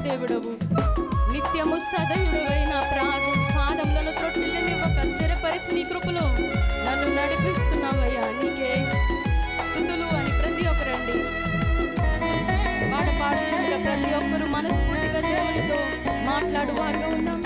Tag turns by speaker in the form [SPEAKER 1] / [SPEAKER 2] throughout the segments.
[SPEAKER 1] దేవుడవు, నిత్యము సదయుడవై నా పాదములను త్రొట్టిల్లనివ్వక స్థిరపరిచి నీ కృపలో నన్ను నడిపిస్తున్నావయ్యా. నీకే స్తుతులు అని ప్రతి ఒక్కరండి పాడుచుండగా ప్రతి ఒక్కరు మనస్ఫూర్తిగా దేవునితో మాట్లాడువారుగా ఉన్నాం.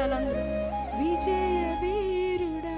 [SPEAKER 1] స్తోత్రాలు అందరూ. విజయ వీరుడా.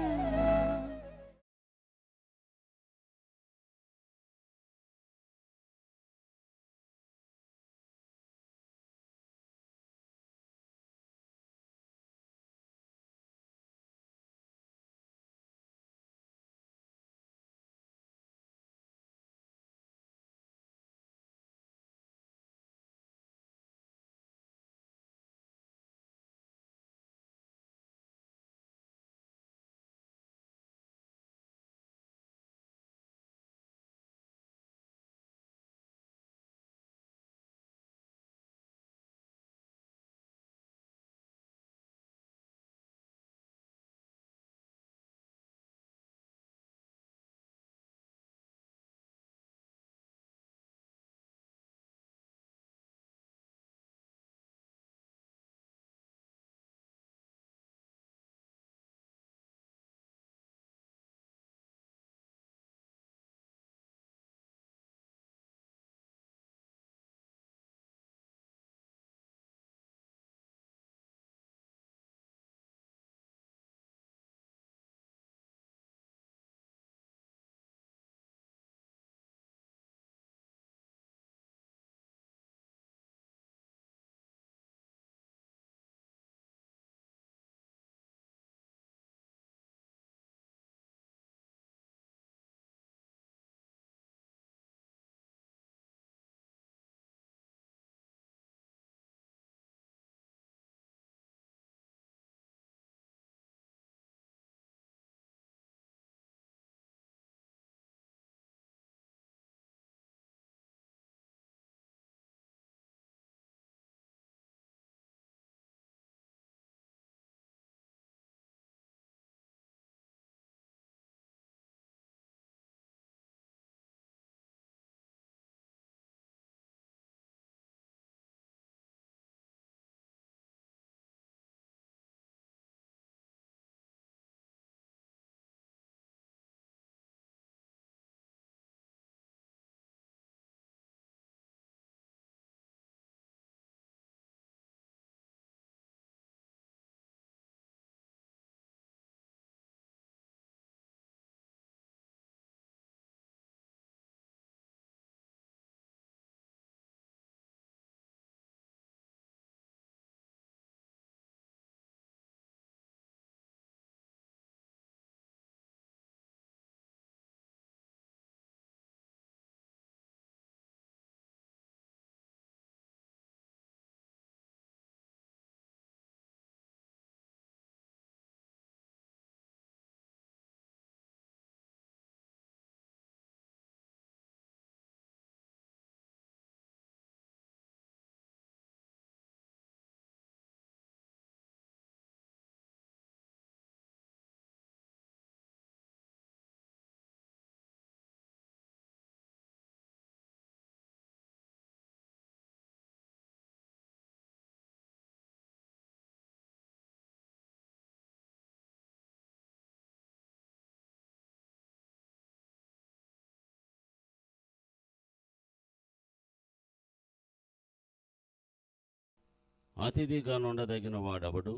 [SPEAKER 2] అతిథిగా నుండదగిన వాడెవడు?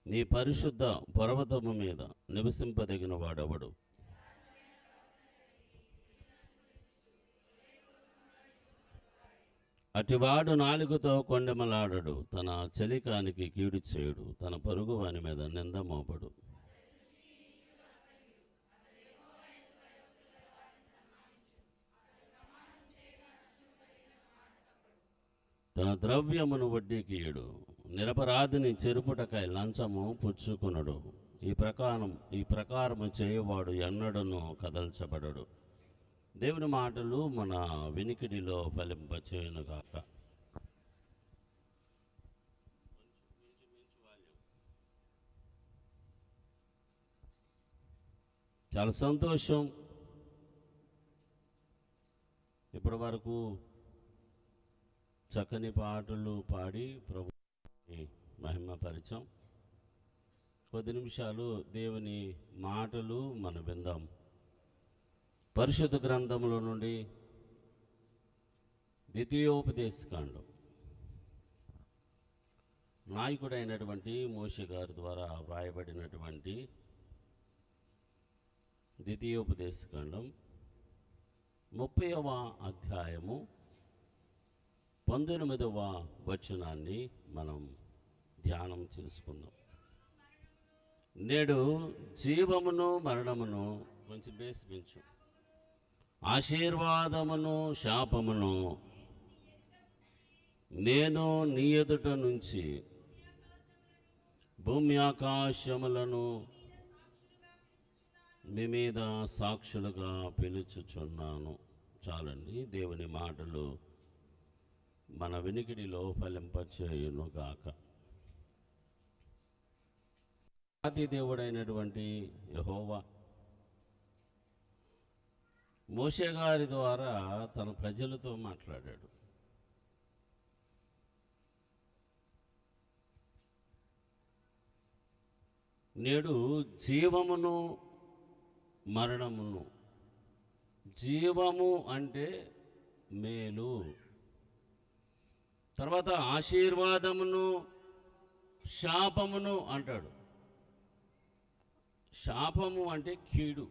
[SPEAKER 2] నీ పరిశుద్ధ పర్వతము మీద నివసింపదగిన వాడెవడు? అటివాడు నాలుగుతో కొండెమలాడడు, తన చలికానికి కీడు చేయుడు, తన పొరుగు వాని మీద నింద మోపడు. తన ద్రవ్యమును వడ్డీకి ఇయ్యడు, నిరపరాధిని చెరుపుటకై లంచము పుచ్చుకునడు. ఈ ప్రకారము చేయవాడు ఎన్నడను కదల్చబడడు. దేవుని మాటలు మన వినికిడిలో ఫలింపచేయునుగాక. చాలా సంతోషం. ఇప్పటి వరకు చక్కని పాటలు పాడి ప్రభుని మహిమపరిచాం. కొద్ది నిమిషాలు దేవుని మాటలు మనం విందాం. పరిశుద్ధ గ్రంథంలో నుండి ద్వితీయోపదేశకాండం నాయకుడైనటువంటి మోషే గారి ద్వారా వ్రాయబడినటువంటి ద్వితీయోపదేశకాండం 30వ అధ్యాయము 19వ వచనాన్ని మనం ధ్యానం చేసుకుందాం. నేడు జీవమును మరణమును కొంచెం బేస్ పెంచు, ఆశీర్వాదమును శాపమును నేను నీ ఎదుట నుంచి భూమి ఆకాశములను మీ మీద సాక్షులుగా పిలుచుచున్నాను. చాలండి. దేవుని మాటలు మన వినికిడిలో ఫలింపచేయునుగాక. ఆది దేవుడైనటువంటి యెహోవా మోషే గారి ద్వారా తన ప్రజలతో మాట్లాడాడు. నేడు జీవమును మరణమును, జీవము అంటే మేలు, తర్వాత ఆశీర్వాదమును శాపమును అంటాడు. శాపము అంటే కీడు,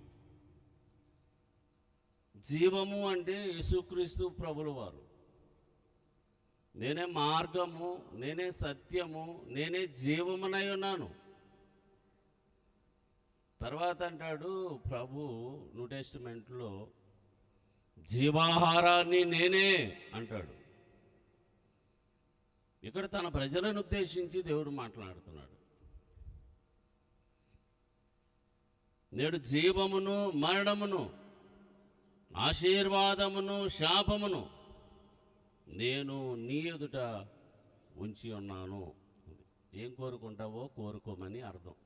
[SPEAKER 2] జీవము అంటే యేసుక్రీస్తు ప్రభుల వారు. నేనే మార్గము, నేనే సత్యము, నేనే జీవమునై ఉన్నాను. తర్వాత అంటాడు ప్రభు న్యూ టెస్టిమెంట్లో జీవాహారాన్ని నేనే అంటాడు. ఇక్కడ తన ప్రజలను ఉద్దేశించి దేవుడు మాట్లాడుతున్నాడు. నేడు జీవమును మరణమును, ఆశీర్వాదమును శాపమును నేను నీ ఎదుట ఉంచి ఉన్నాను. ఏం కోరుకుంటావో కోరుకోమని అర్థం.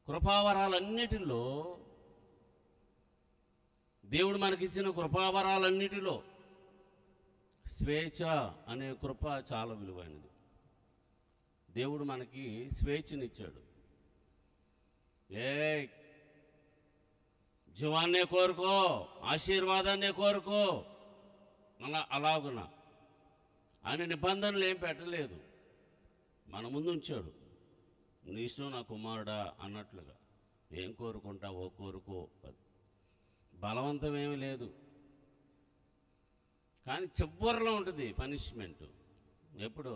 [SPEAKER 2] కృపావరాలన్నిటిలో, దేవుడు మనకిచ్చిన కృపావరాలన్నిటిలో స్వేచ్ఛ అనే కృప చాలా విలువైనది. దేవుడు మనకి స్వేచ్ఛనిచ్చాడు. జీవాన్నే కోరుకో, ఆశీర్వాదాన్నే కోరుకో, అలాగున ఆయన నిబంధనలు ఏం పెట్టలేదు, మన ముందు ఉంచాడు. నీ ఇష్టం నా కుమారుడా అన్నట్లుగా. ఏం కోరుకుంటావో కోరుకో, బలవంతం ఏమీ లేదు. కానీ చివరిలో ఉంటుంది పనిష్మెంట్. ఎప్పుడు?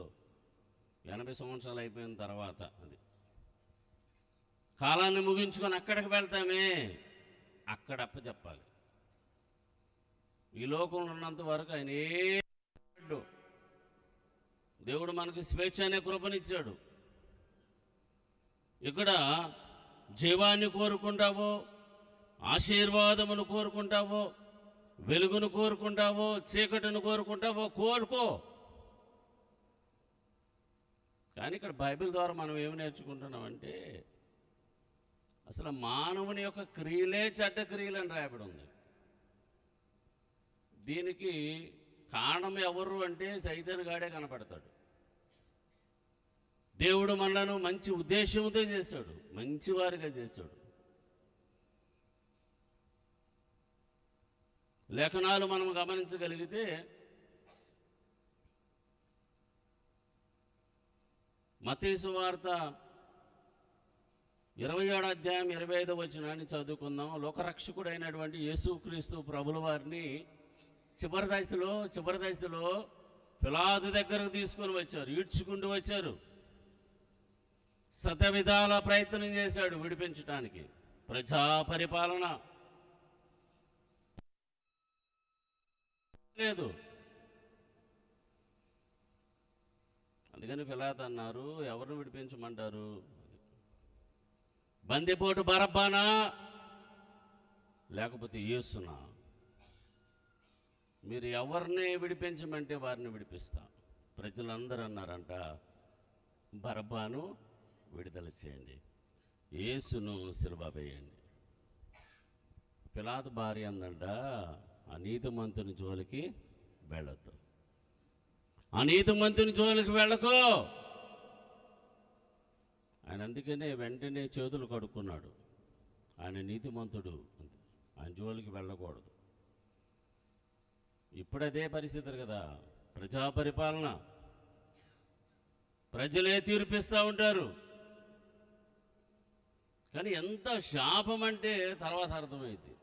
[SPEAKER 2] 80 సంవత్సరాలు అయిపోయిన తర్వాత. అది కాలాన్ని ముగించుకొని అక్కడికి వెళ్తామే, అక్కడ అప్పచెప్పాలి. ఈ లోకంలో ఉన్నంత వరకు ఆయన దేవుడు మనకి స్వేచ్ఛ అనే కృపనిచ్చాడు. ఇక్కడ జీవాన్ని కోరుకుంటావో, ఆశీర్వాదమును కోరుకుంటావో, వెలుగును కోరుకుంటావో, చీకటిని కోరుకుంటావో కోరుకో. కానీ ఇక్కడ బైబిల్ ద్వారా మనం ఏమి నేర్చుకుంటున్నామంటే అసలు మానవుని యొక్క క్రియలే చెడ్డ క్రియలు అని రాయబడి ఉంది. దీనికి కారణం ఎవరు అంటే సైతాను గాడే కనపడతాడు. దేవుడు మనలను మంచి ఉద్దేశంతో చేశాడు, మంచివారిగా చేశాడు. లేఖనాలు మనం గమనించగలిగితే మత్తయి సువార్త 27వ అధ్యాయం 25వ వచనాన్ని చదువుకుందాం. లోకరక్షకుడైనటువంటి యేసుక్రీస్తు ప్రభుల వారిని చివరి దశలో పిలాతు దగ్గరకు తీసుకొని వచ్చారు, ఈడ్చుకుంటూ వచ్చారు. శతవిధాల ప్రయత్నం చేశాడు విడిపించడానికి. ప్రజా పరిపాలన లేదు. అందుకని పిలాతు అన్నారు, ఎవరిని విడిపించమంటారు? బందిపోటు బరబ్బానా లేకపోతే యేసునా? మీరు ఎవరిని విడిపించమంటే వారిని విడిపిస్తా. ప్రజలందరూ అన్నారంట, బరబ్బాను విడుదల చేయండి, యేసును సిలువ వేయండి. పిలాతు భార్య అందంట, ఆ నీతిమంతుని జోలికి వెళ్ళొద్దు, ఆ నీతిమంతుని జోలికి వెళ్ళకో. ఆయన అందుకనే వెంటనే చేతులు కడుక్కున్నాడు. ఆయన నీతిమంతుడు, ఆయన జోలికి వెళ్ళకూడదు. ఇప్పుడు అదే పరిస్థితి కదా, ప్రజా పరిపాలన. ప్రజలే తీర్పిస్తూ ఉంటారు. కానీ ఎంత శాపం అంటే తర్వాత అర్థమైంది.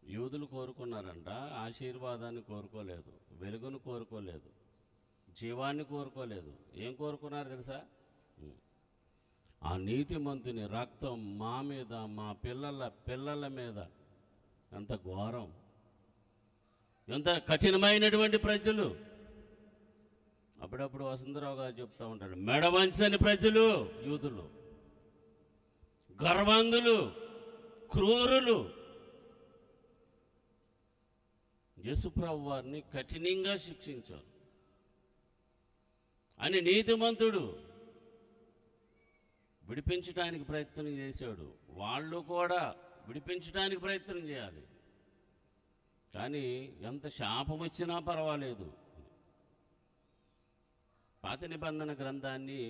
[SPEAKER 2] యూదులు కోరుకున్నారంట, ఆశీర్వాదాన్ని కోరుకోలేదు, వెలుగును కోరుకోలేదు, జీవాన్ని కోరుకోలేదు. ఏం కోరుకున్నారు తెలుసా? ఆ నీతిమంతుని రక్తం మా మీద, మా పిల్లల మీద. ఎంత ఘోరం, ఎంత కఠినమైనటువంటి ప్రజలు. అప్పుడప్పుడు వసంతరావు గారు చెప్తూ ఉంటాడు, మెడవంచని ప్రజలు యూదులు, గర్వంధులు, క్రూరులు. యేసుప్రభు వారిని కఠినంగా శిక్షించారు అని నీతిమంతుడు విడిపించడానికి ప్రయత్నం చేశాడు. వాళ్ళు కూడా విడిపించడానికి ప్రయత్నం చేయాలి. కానీ ఎంత శాపం వచ్చినా పర్వాలేదు. పాత నిబంధన గ్రంథాన్ని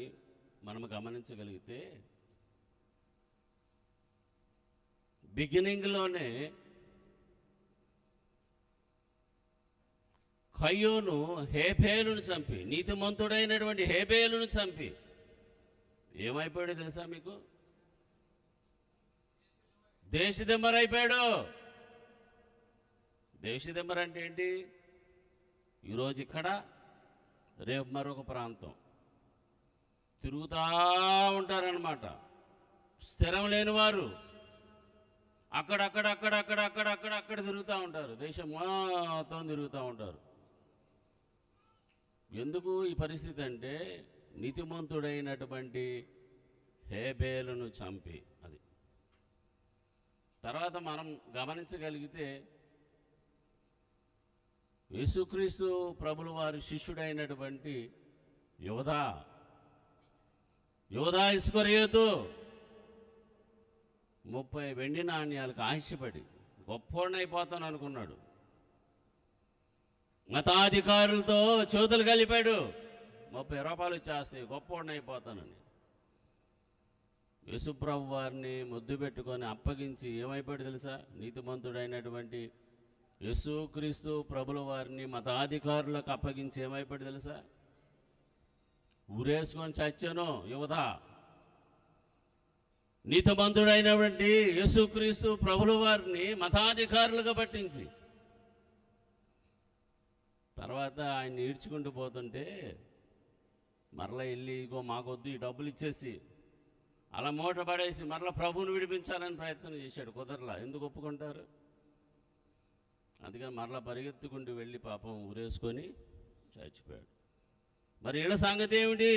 [SPEAKER 2] మనం గమనించగలిగితే బిగినింగ్లోనే కయ్యోను హేబేలును చంపి, నీతిమంతుడైనటువంటి హేబేలును చంపి ఏమైపోయాడో తెలుసా మీకు? దేశదిమ్మరైపోయాడు. దేశదిమ్మరంటే ఏంటి? ఈరోజు ఇక్కడ, రేపు మరొక ప్రాంతం తిరుగుతూ ఉంటారనమాట. స్థిరం లేని వారు అక్కడ తిరుగుతూ ఉంటారు. దేశం మొత్తం తిరుగుతూ ఉంటారు. ఎందుకు ఈ పరిస్థితి అంటే నీతిమంతుడైనటువంటి హేబేలును చంపి. అది తర్వాత మనం గమనించగలిగితే యేసుక్రీస్తు ప్రభుల వారి శిష్యుడైనటువంటి యోధా ఇస్కరియోతు 30 వెండి నాణ్యాలకు ఆశపడి గొప్పోడైపోతాను అనుకున్నాడు. మతాధికారులతో చేతులు కలిపాడు. 30 రూపాయలు ఇచ్చేస్తాయి, గొప్పోడైపోతానని. యేసుప్రభు వారిని ముద్దు పెట్టుకొని అప్పగించి ఏమైపోయాడు తెలుసా? నీతిమంతుడైనటువంటి యేసుక్రీస్తు ప్రభుల వారిని మతాధికారులకు అప్పగించి ఏమైపోయాడు తెలుసా? ఊరేసుకొని చచ్చాను యువత. నీతిమంతుడైనటువంటి యేసుక్రీస్తు ప్రభుల వారిని మతాధికారులుగా పట్టించి తర్వాత ఆయన ఈడ్చుకుంటూ పోతుంటే మరలా వెళ్ళి ఇగో మాకొద్దు ఈ డబ్బులు ఇచ్చేసి అలా మూట పడేసి మరలా ప్రభువుని విడిపించాలని ప్రయత్నం చేశాడు. కుదరలా. ఎందుకు ఒప్పుకుంటారు? అందుకని మరలా పరిగెత్తుకుంటూ వెళ్ళి పాపం ఊరేసుకొని చచ్చిపోయాడు. మరి వీళ్ళ సంగతి ఏమిటి?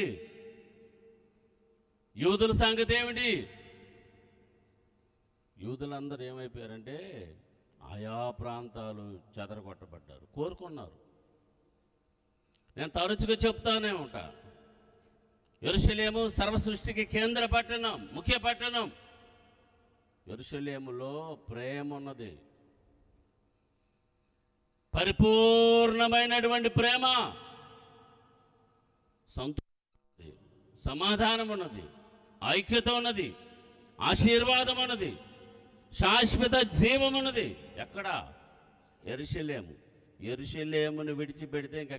[SPEAKER 2] యూదుల సంగతి ఏమిటి? యూదులందరూ ఏమైపోయారంటే ఆయా ప్రాంతాలు చెదరగొట్టబడ్డారు. కోరుకున్నారు. నేను తరచుగా చెప్తానే ఉంటా, యెరూషలేము సర్వసృష్టికి కేంద్ర పట్టణం, ముఖ్య పట్టణం. యెరూషలేములో ప్రేమ ఉన్నది, పరిపూర్ణమైనటువంటి ప్రేమ, సంతోషం, సమాధానం ఉన్నది, ఐక్యత ఉన్నది, ఆశీర్వాదం ఉన్నది, శాశ్వత జీవం ఉన్నది. ఎక్కడ? యెరూషలేము. యెరూషలేమును విడిచిపెడితే ఇంకా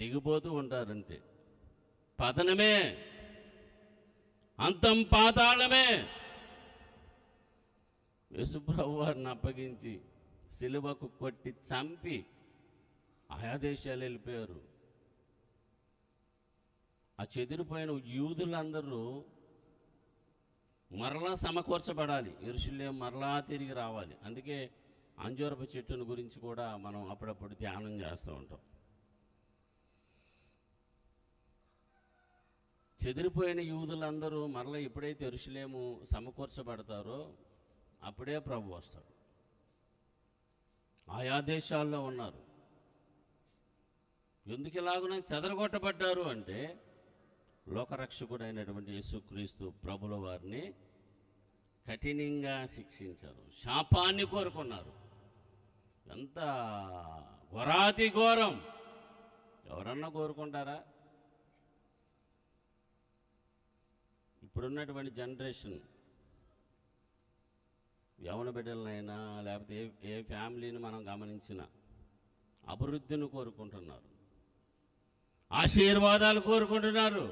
[SPEAKER 2] దిగిపోతూ ఉంటారంతే. పతనమే, అంతం పాతాళమే. యేసుప్రభు వారిని అప్పగించి సిలువకు కొట్టి చంపి ఆయా దేశాలు వెళ్ళిపోయారు. ఆ చెదిరిపోయిన యూదులందరూ మరలా సమకూర్చబడాలి. యెరూషలేము మరలా తిరిగి రావాలి. అందుకే అంజూరపు చెట్టును గురించి కూడా మనం అప్పుడప్పుడు ధ్యానం చేస్తూ ఉంటాం. చెదిరిపోయిన యూదులందరూ మరలా ఎప్పుడైతే యెరూషలేము సమకూర్చబడతారో అప్పుడే ప్రభు వస్తాడు. ఆయా దేశాల్లో ఉన్నారు. ఎందుకు ఇలాగున చెదరగొట్టబడ్డారు అంటే లోకరక్షకుడైనటువంటి యేసుక్రీస్తు ప్రభుల వారిని కఠినంగా శిక్షించారు. శాపాన్ని కోరుకున్నారు. ఎంత ఘోరాతి ఘోరం! ఎవరన్నా కోరుకుంటారా? ఇప్పుడున్నటువంటి జనరేషన్ యవన బిడ్డలనైనా లేకపోతే ఏ ఫ్యామిలీని మనం గమనించినా అభివృద్ధిని కోరుకుంటున్నారు, ఆశీర్వాదాలు కోరుకుంటున్నారు.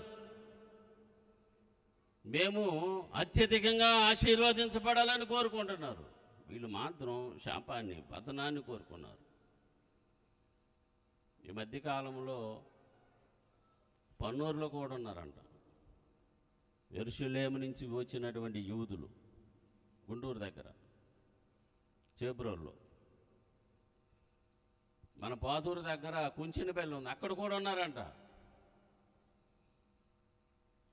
[SPEAKER 2] మేము అత్యధికంగా ఆశీర్వదించబడాలని కోరుకుంటున్నారు. వీళ్ళు మాత్రం శాపాన్ని, పతనాన్ని కోరుకున్నారు. ఈ మధ్యకాలంలో పన్నూరులో కూడా ఉన్నారంట. యెరూషలేము నుంచి వచ్చినటువంటి యూదులు గుంటూరు దగ్గర చేబ్రోల్లో, మన పాతూరు దగ్గర కుంచినపల్లి ఉంది, అక్కడ కూడా ఉన్నారంట.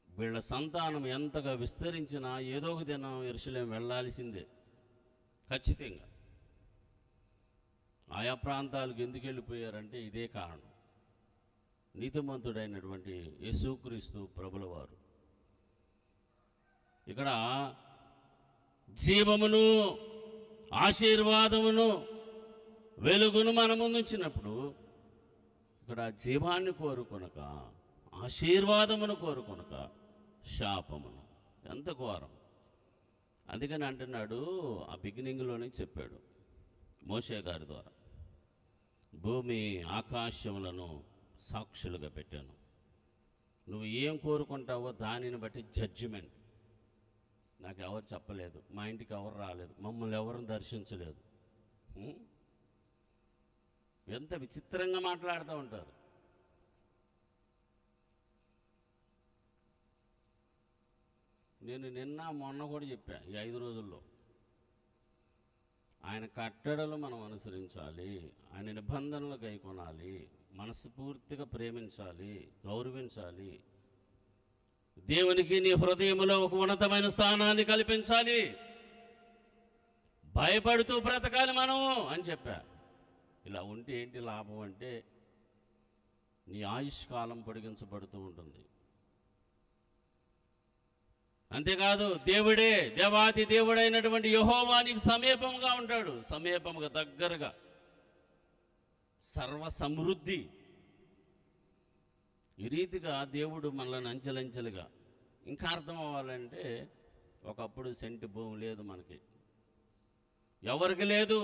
[SPEAKER 2] వీళ్ళ సంతానం ఎంతగా విస్తరించినా ఏదో ఒక దినం యెరూషలేము వెళ్ళాల్సిందే ఖచ్చితంగా. ఆయా ప్రాంతాలకు ఎందుకు వెళ్ళిపోయారంటే ఇదే కారణం. నీతిమంతుడైనటువంటి యేసుక్రీస్తు ప్రభుల వారు ఇక్కడ జీవమును, ఆశీర్వాదమును, వెలుగును మన ముందుంచినప్పుడు ఇక్కడ జీవాన్ని కోరుకొనక, ఆశీర్వాదమును కోరుకొనక శాపమును. ఎంత ఘోరం! అందుకని అంటున్నాడు, ఆ బిగినింగ్లోనే చెప్పాడు మోషే గారి ద్వారా, భూమి ఆకాశములను సాక్షులుగా పెట్టాను. నువ్వు ఏం కోరుకుంటావో దానిని బట్టి జడ్జిమెంట్. నాకు ఎవరు చెప్పలేదు, మా ఇంటికి ఎవరు రాలేదు, మమ్మల్ని ఎవరు దర్శించలేదు. ఎంత విచిత్రంగా మాట్లాడుతూ ఉంటారు. నేను నిన్న మొన్న కూడా చెప్పా, ఈ 5 రోజుల్లో ఆయన కట్టడలు మనం అనుసరించాలి, ఆయన నిబంధనలు గైకొనాలి, మనస్ఫూర్తిగా ప్రేమించాలి, గౌరవించాలి, దేవునికి నీ హృదయంలో ఒక ఉన్నతమైన స్థానాన్ని కల్పించాలి, భయపడుతూ బ్రతకాలి మనము అని చెప్పా. ఇలా ఉంటే ఏంటి లాభం అంటే నీ ఆయుష్కాలం పొడిగించబడుతూ ఉంటుంది. అంతేకాదు దేవుడే, దేవాతి దేవుడైనటువంటి యెహోవా నీకు సమీపంగా ఉంటాడు, సమీపంగా, దగ్గరగా, సర్వ సమృద్ధి. ఈ రీతిగా దేవుడు మనల్ని అంచెలంచెలుగా. ఇంకా అర్థం అవ్వాలంటే ఒకప్పుడు సెంటు భూమి లేదు మనకి, ఎవరికి లేదు.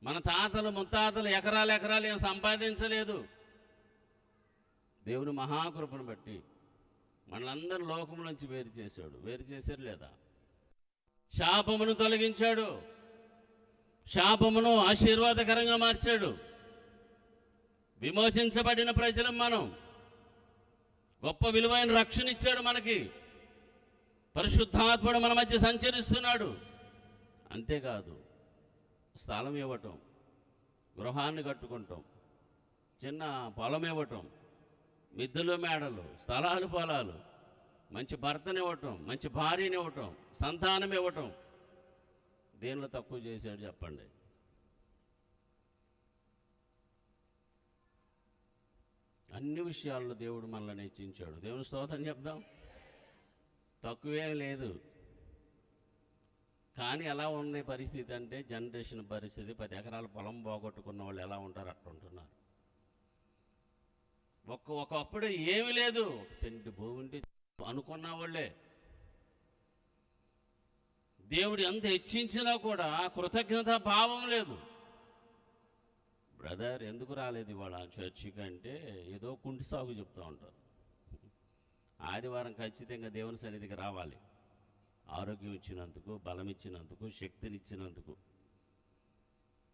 [SPEAKER 2] మన తాతలు ముత్తాతలు ఎకరాలు ఎకరాలు ఏం సంపాదించలేదు. దేవుని మహాకృపను బట్టి మనలందరినీ లోకం నుంచి వేరు చేశాడు. వేరు చేశారు లేదా? శాపమును తొలగించాడు, శాపమును ఆశీర్వాదకరంగా మార్చాడు. విమోచించబడిన ప్రజలం మనం. గొప్ప విలువైన రక్షణ ఇచ్చాడు మనకి. పరిశుద్ధాత్ముడు మన మధ్య సంచరిస్తున్నాడు. అంతేకాదు, స్థలం ఇవ్వటం, గృహాన్ని కట్టుకుంటాం, చిన్న పొలం ఇవ్వటం, మిద్దెలు మేడలు, స్థలాలు పొలాలు, మంచి భర్తనివ్వటం, మంచి భార్యనివ్వటం, సంతానం ఇవ్వటం, దేనిలో తక్కువ చేశాడు చెప్పండి? అన్ని విషయాల్లో దేవుడు మనల్ని హెచ్చించాడు. దేవుని స్తోత్రం చెప్దాం. తక్కువేం లేదు. కానీ ఎలా ఉంది పరిస్థితి అంటే, జనరేషన్ పరిస్థితి, 10 ఎకరాల పొలం పోగొట్టుకున్న వాళ్ళు ఎలా ఉంటారు అట్లా ఉంటున్నారు. ఒకప్పుడు ఏమీ లేదు, 1 సెంటు భూమి ఉంటే అనుకున్న వాళ్ళే. దేవుడు ఎంత హెచ్చించినా కూడా కృతజ్ఞతా భావం లేదు. బ్రదర్ ఎందుకు రాలేదు ఇవాళ చర్చికి అంటే ఏదో కుంటి సాగు చెప్తూ ఉంటారు. ఆదివారం ఖచ్చితంగా దేవుని సన్నిధికి రావాలి. ఆరోగ్యం ఇచ్చినందుకు, బలం ఇచ్చినందుకు, శక్తినిచ్చినందుకు.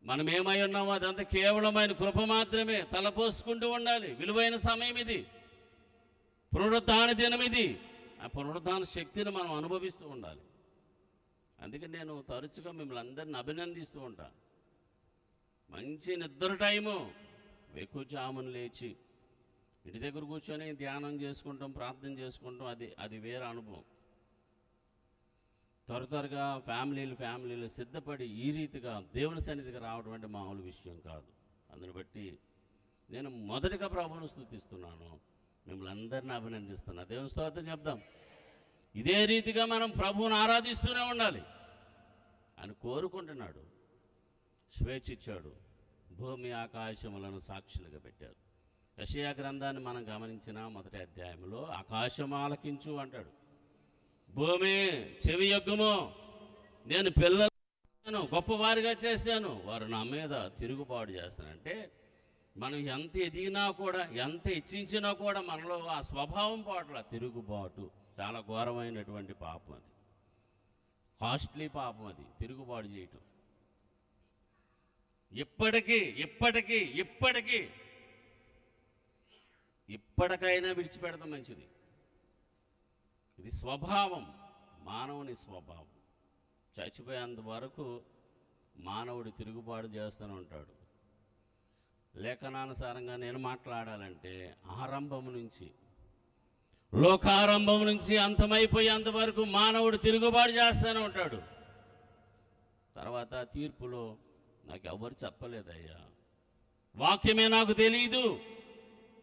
[SPEAKER 2] మనం ఏమై ఉన్నామో అదంతా కేవలం ఆయన కృప మాత్రమే. తలపోసుకుంటూ ఉండాలి. విలువైన సమయం ఇది, పునరుద్ధాన దినం ఇది. ఆ పునరుద్ధాన శక్తిని మనం అనుభవిస్తూ ఉండాలి. అందుకే నేను తరచుగా మిమ్మల్ని అందరిని అభినందిస్తూ ఉంటా. మంచి నిద్ర టైము, వేకువజామున లేచి ఇంటి దగ్గర కూర్చొని ధ్యానం చేసుకుంటాం, ప్రార్థన చేసుకుంటాం. అది వేరే అనుభవం. త్వరగా ఫ్యామిలీలు సిద్ధపడి ఈ రీతిగా దేవుని సన్నిధికి రావడం అంటే మామూలు విషయం కాదు. అందుని బట్టి నేను మొదటిగా ప్రభువును స్తుతిస్తున్నాను, మిమ్మల్ని అందరినీ అభినందిస్తున్నా. దేవుని స్తోత్రం చెప్దాం. ఇదే రీతిగా మనం ప్రభువును ఆరాధిస్తూనే ఉండాలి అని కోరుకుంటున్నాడు. స్వేచ్ఛ ఇచ్చాడు. భూమి ఆకాశములను సాక్షులుగా పెట్టారు. యెషయా గ్రంథాన్ని మనం గమనించిన మొదటి అధ్యాయంలో ఆకాశం ఆలకించు అంటాడు, భూమి చెవి యొగ్గుము, నేను పిల్లలను చేశాను, గొప్పవారిగా చేశాను, వారు నా మీద తిరుగుబాటు చేస్తానంటే మనం ఎంత ఎదిగినా కూడా, ఎంత ఇచ్చించినా కూడా మనలో ఆ స్వభావం పాటల తిరుగుబాటు చాలా ఘోరమైనటువంటి పాపం. అది కాస్ట్లీ పాపం, అది తిరుగుబాటు చేయటం. ఇప్పటికైనా విడిచిపెడతాం మంచిది. ఇది స్వభావం, మానవుని స్వభావం. చచ్చిపోయేంత వరకు మానవుడు తిరుగుబాటు చేస్తూనే ఉంటాడు. లేఖనానుసారంగా నేను మాట్లాడాలంటే ఆరంభం నుంచి, లోకారంభం నుంచి అంతమైపోయేంత వరకు మానవుడు తిరుగుబాటు చేస్తూనే ఉంటాడు. తర్వాత తీర్పులో నాకు ఎవరు చెప్పలేదయ్యా, వాక్యమే నాకు తెలియదు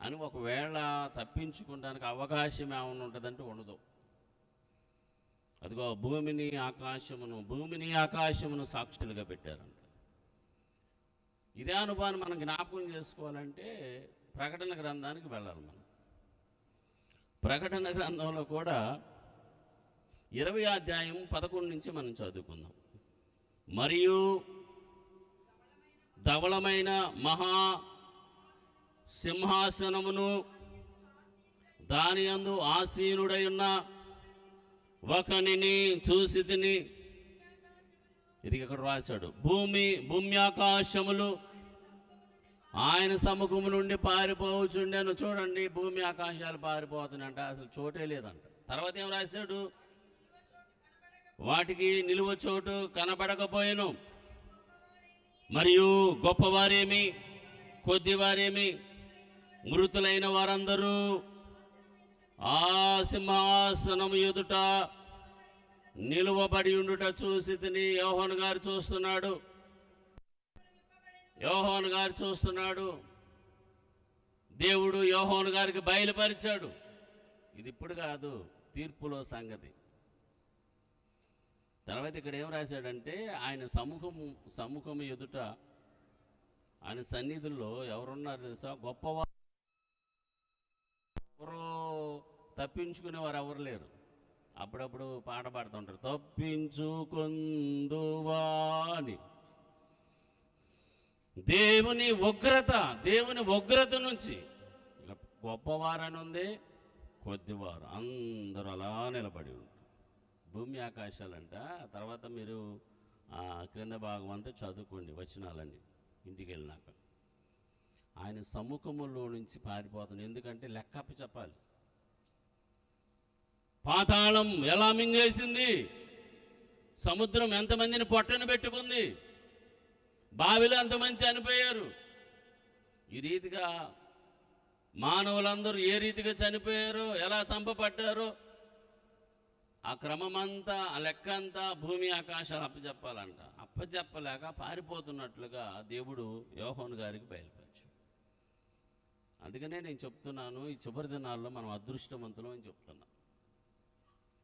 [SPEAKER 2] అని ఒకవేళ తప్పించుకోవడానికి అవకాశం ఏమైనా ఉంటుందంటే ఉండదు. అదిగో భూమిని ఆకాశమును సాక్షులుగా పెట్టారంట. ఇదే అనుభవాన్ని మనం జ్ఞాపకం చేసుకోవాలంటే ప్రకటన గ్రంథానికి వెళ్ళాలి. మనం ప్రకటన గ్రంథంలో కూడా 20వ అధ్యాయం 11 నుంచి మనం చదువుకుందాం. మరియు ధవళమైన మహా సింహాసనమును దాని యందు ఆసీనుడై ఉన్న ఒకనిని చూసి తిని, ఇది ఇక్కడ రాశాడు, భూమి ఆకాశములు ఆయన సముఖము నుండి పారిపోవచ్చుండేను. చూడండి, భూమి ఆకాశాలు పారిపోతున్నాయంట, అసలు చోటే లేదంట. తర్వాత ఏం రాశాడు, వాటికి నిలువ చోటు కనబడకపోయాను, మరియు గొప్పవారేమి కొద్దివారేమి మృతులైన వారందరూ ఆ సింహాసనం ఎదుట నిలువబడి ఉండుట చూసి తిని. యోహాను గారు చూస్తున్నాడు. దేవుడు యోహాను గారికి బయలుపరిచాడు. ఇది ఇప్పుడు కాదు, తీర్పులో సంగతి. తర్వాత ఇక్కడ ఏం రాశాడంటే, ఆయన సముఖము ఎదుట, ఆయన సన్నిధుల్లో ఎవరున్నారు తెలుసా? గొప్పవారు, ఎవరో తప్పించుకునేవారు ఎవరు లేరు. అప్పుడప్పుడు పాట పాడుతుంటారు, తప్పించుకుందువా అని. దేవుని ఉగ్రత నుంచి గొప్పవారని ఉంది, కొద్దివారు అందరూ అలా నిలబడి ఉంటారు. భూమి ఆకాశాలంట. తర్వాత మీరు క్రింద భాగం అంతా చదువుకోండి, వచనాలన్నీ ఇంటికి వెళ్ళినాక. ఆయన సముఖములో నుంచి పారిపోతుంది. ఎందుకంటే లెక్కప్పి చెప్పాలి. పాతాళం ఎలా మింగేసింది, సముద్రం ఎంతమందిని పొట్టను పెట్టుకుంది, బావిలో ఎంతమంది చనిపోయారు. ఈ రీతిగా మానవులందరూ ఏ రీతిగా చనిపోయారో, ఎలా చంపబడ్డారో, ఆ క్రమమంతా, ఆ లెక్క అంతా భూమి ఆకాశాలు అప్పచెప్పాలంట. అప్పచెప్పలేక పారిపోతున్నట్లుగా దేవుడు యోహాను గారికి బయలుపరిచాడు. అందుకనే నేను చెప్తున్నాను, ఈ చివరి దినాల్లో మనం అదృష్టవంతులం అని చెప్తున్నా.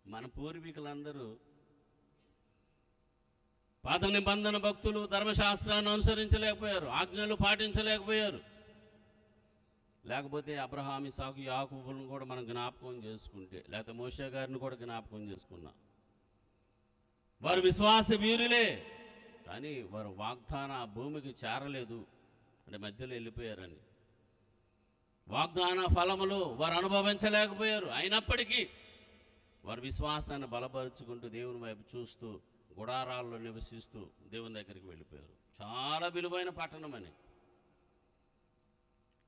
[SPEAKER 2] మన పూర్వీకులందరూ పాత నిబంధన భక్తులు ధర్మశాస్త్రాన్ని అనుసరించలేకపోయారు, ఆజ్ఞలు పాటించలేకపోయారు. లేకపోతే అబ్రహాం, ఇసాకు, యాకోబులను కూడా మనం జ్ఞాపకం చేసుకుంటే, లేకపోతే మోషే గారిని కూడా జ్ఞాపకం చేసుకున్నాం. వారు విశ్వాస వీరులే, కానీ వారు వాగ్దాన భూమికి చేరలేదు, అంటే మధ్యలో వెళ్ళిపోయారని. వాగ్దాన ఫలములు వారు అనుభవించలేకపోయారు. అయినప్పటికీ వారు విశ్వాసాన్ని బలపరుచుకుంటూ దేవుని వైపు చూస్తూ గుడారాల్లో నివసిస్తూ దేవుని దగ్గరికి వెళ్ళిపోయారు. చాలా విలువైన పట్టణం అని.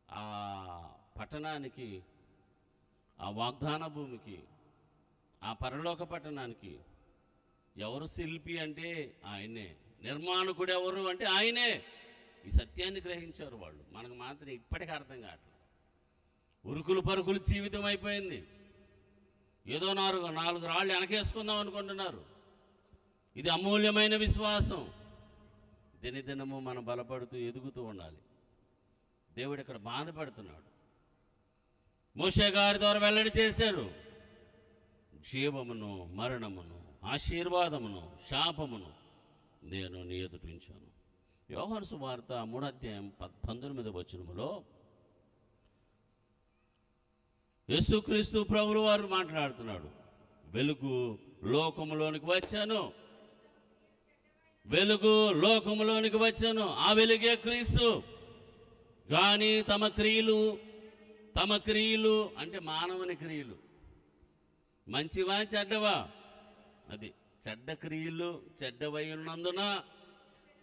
[SPEAKER 2] ఆ పట్టణానికి, ఆ వాగ్దాన భూమికి, ఆ పరలోక పట్టణానికి ఎవరు శిల్పి అంటే ఆయనే, నిర్మాణకుడు ఎవరు అంటే ఆయనే. ఈ సత్యాన్ని గ్రహించారు వాళ్ళు. మనకు మాత్రం ఇప్పటికీ అర్థం కావట్లేదు. ఉరుకులు పరుకులు జీవితం అయిపోయింది. ఏదో నాలుగు రాళ్ళు వెనకేసుకుందాం అనుకుంటున్నారు. ఇది అమూల్యమైన విశ్వాసం. దినదినము మనం బలపడుతూ ఎదుగుతూ ఉండాలి. దేవుడు ఇక్కడ బాధపడుతున్నాడు. మోషే గారి ద్వారా వెల్లడి చేశారు, జీవమును మరణమును ఆశీర్వాదమును శాపమును నేను నీ ఎదుట ఉంచాను. యోహాను సువార్త 3వ అధ్యాయం 19వ వచనములో యేసుక్రీస్తు ప్రభువు వారు మాట్లాడుతున్నాడు. వెలుగు లోకములోనికి వచ్చాను, వెలుగు లోకములోనికి వచ్చాను, ఆ వెలుగే క్రీస్తు. కానీ తమ క్రియలు అంటే మానవుని క్రియలు, మంచివా చెడ్డవా, అది చెడ్డ క్రియలు చెడ్డవై ఉన్నందున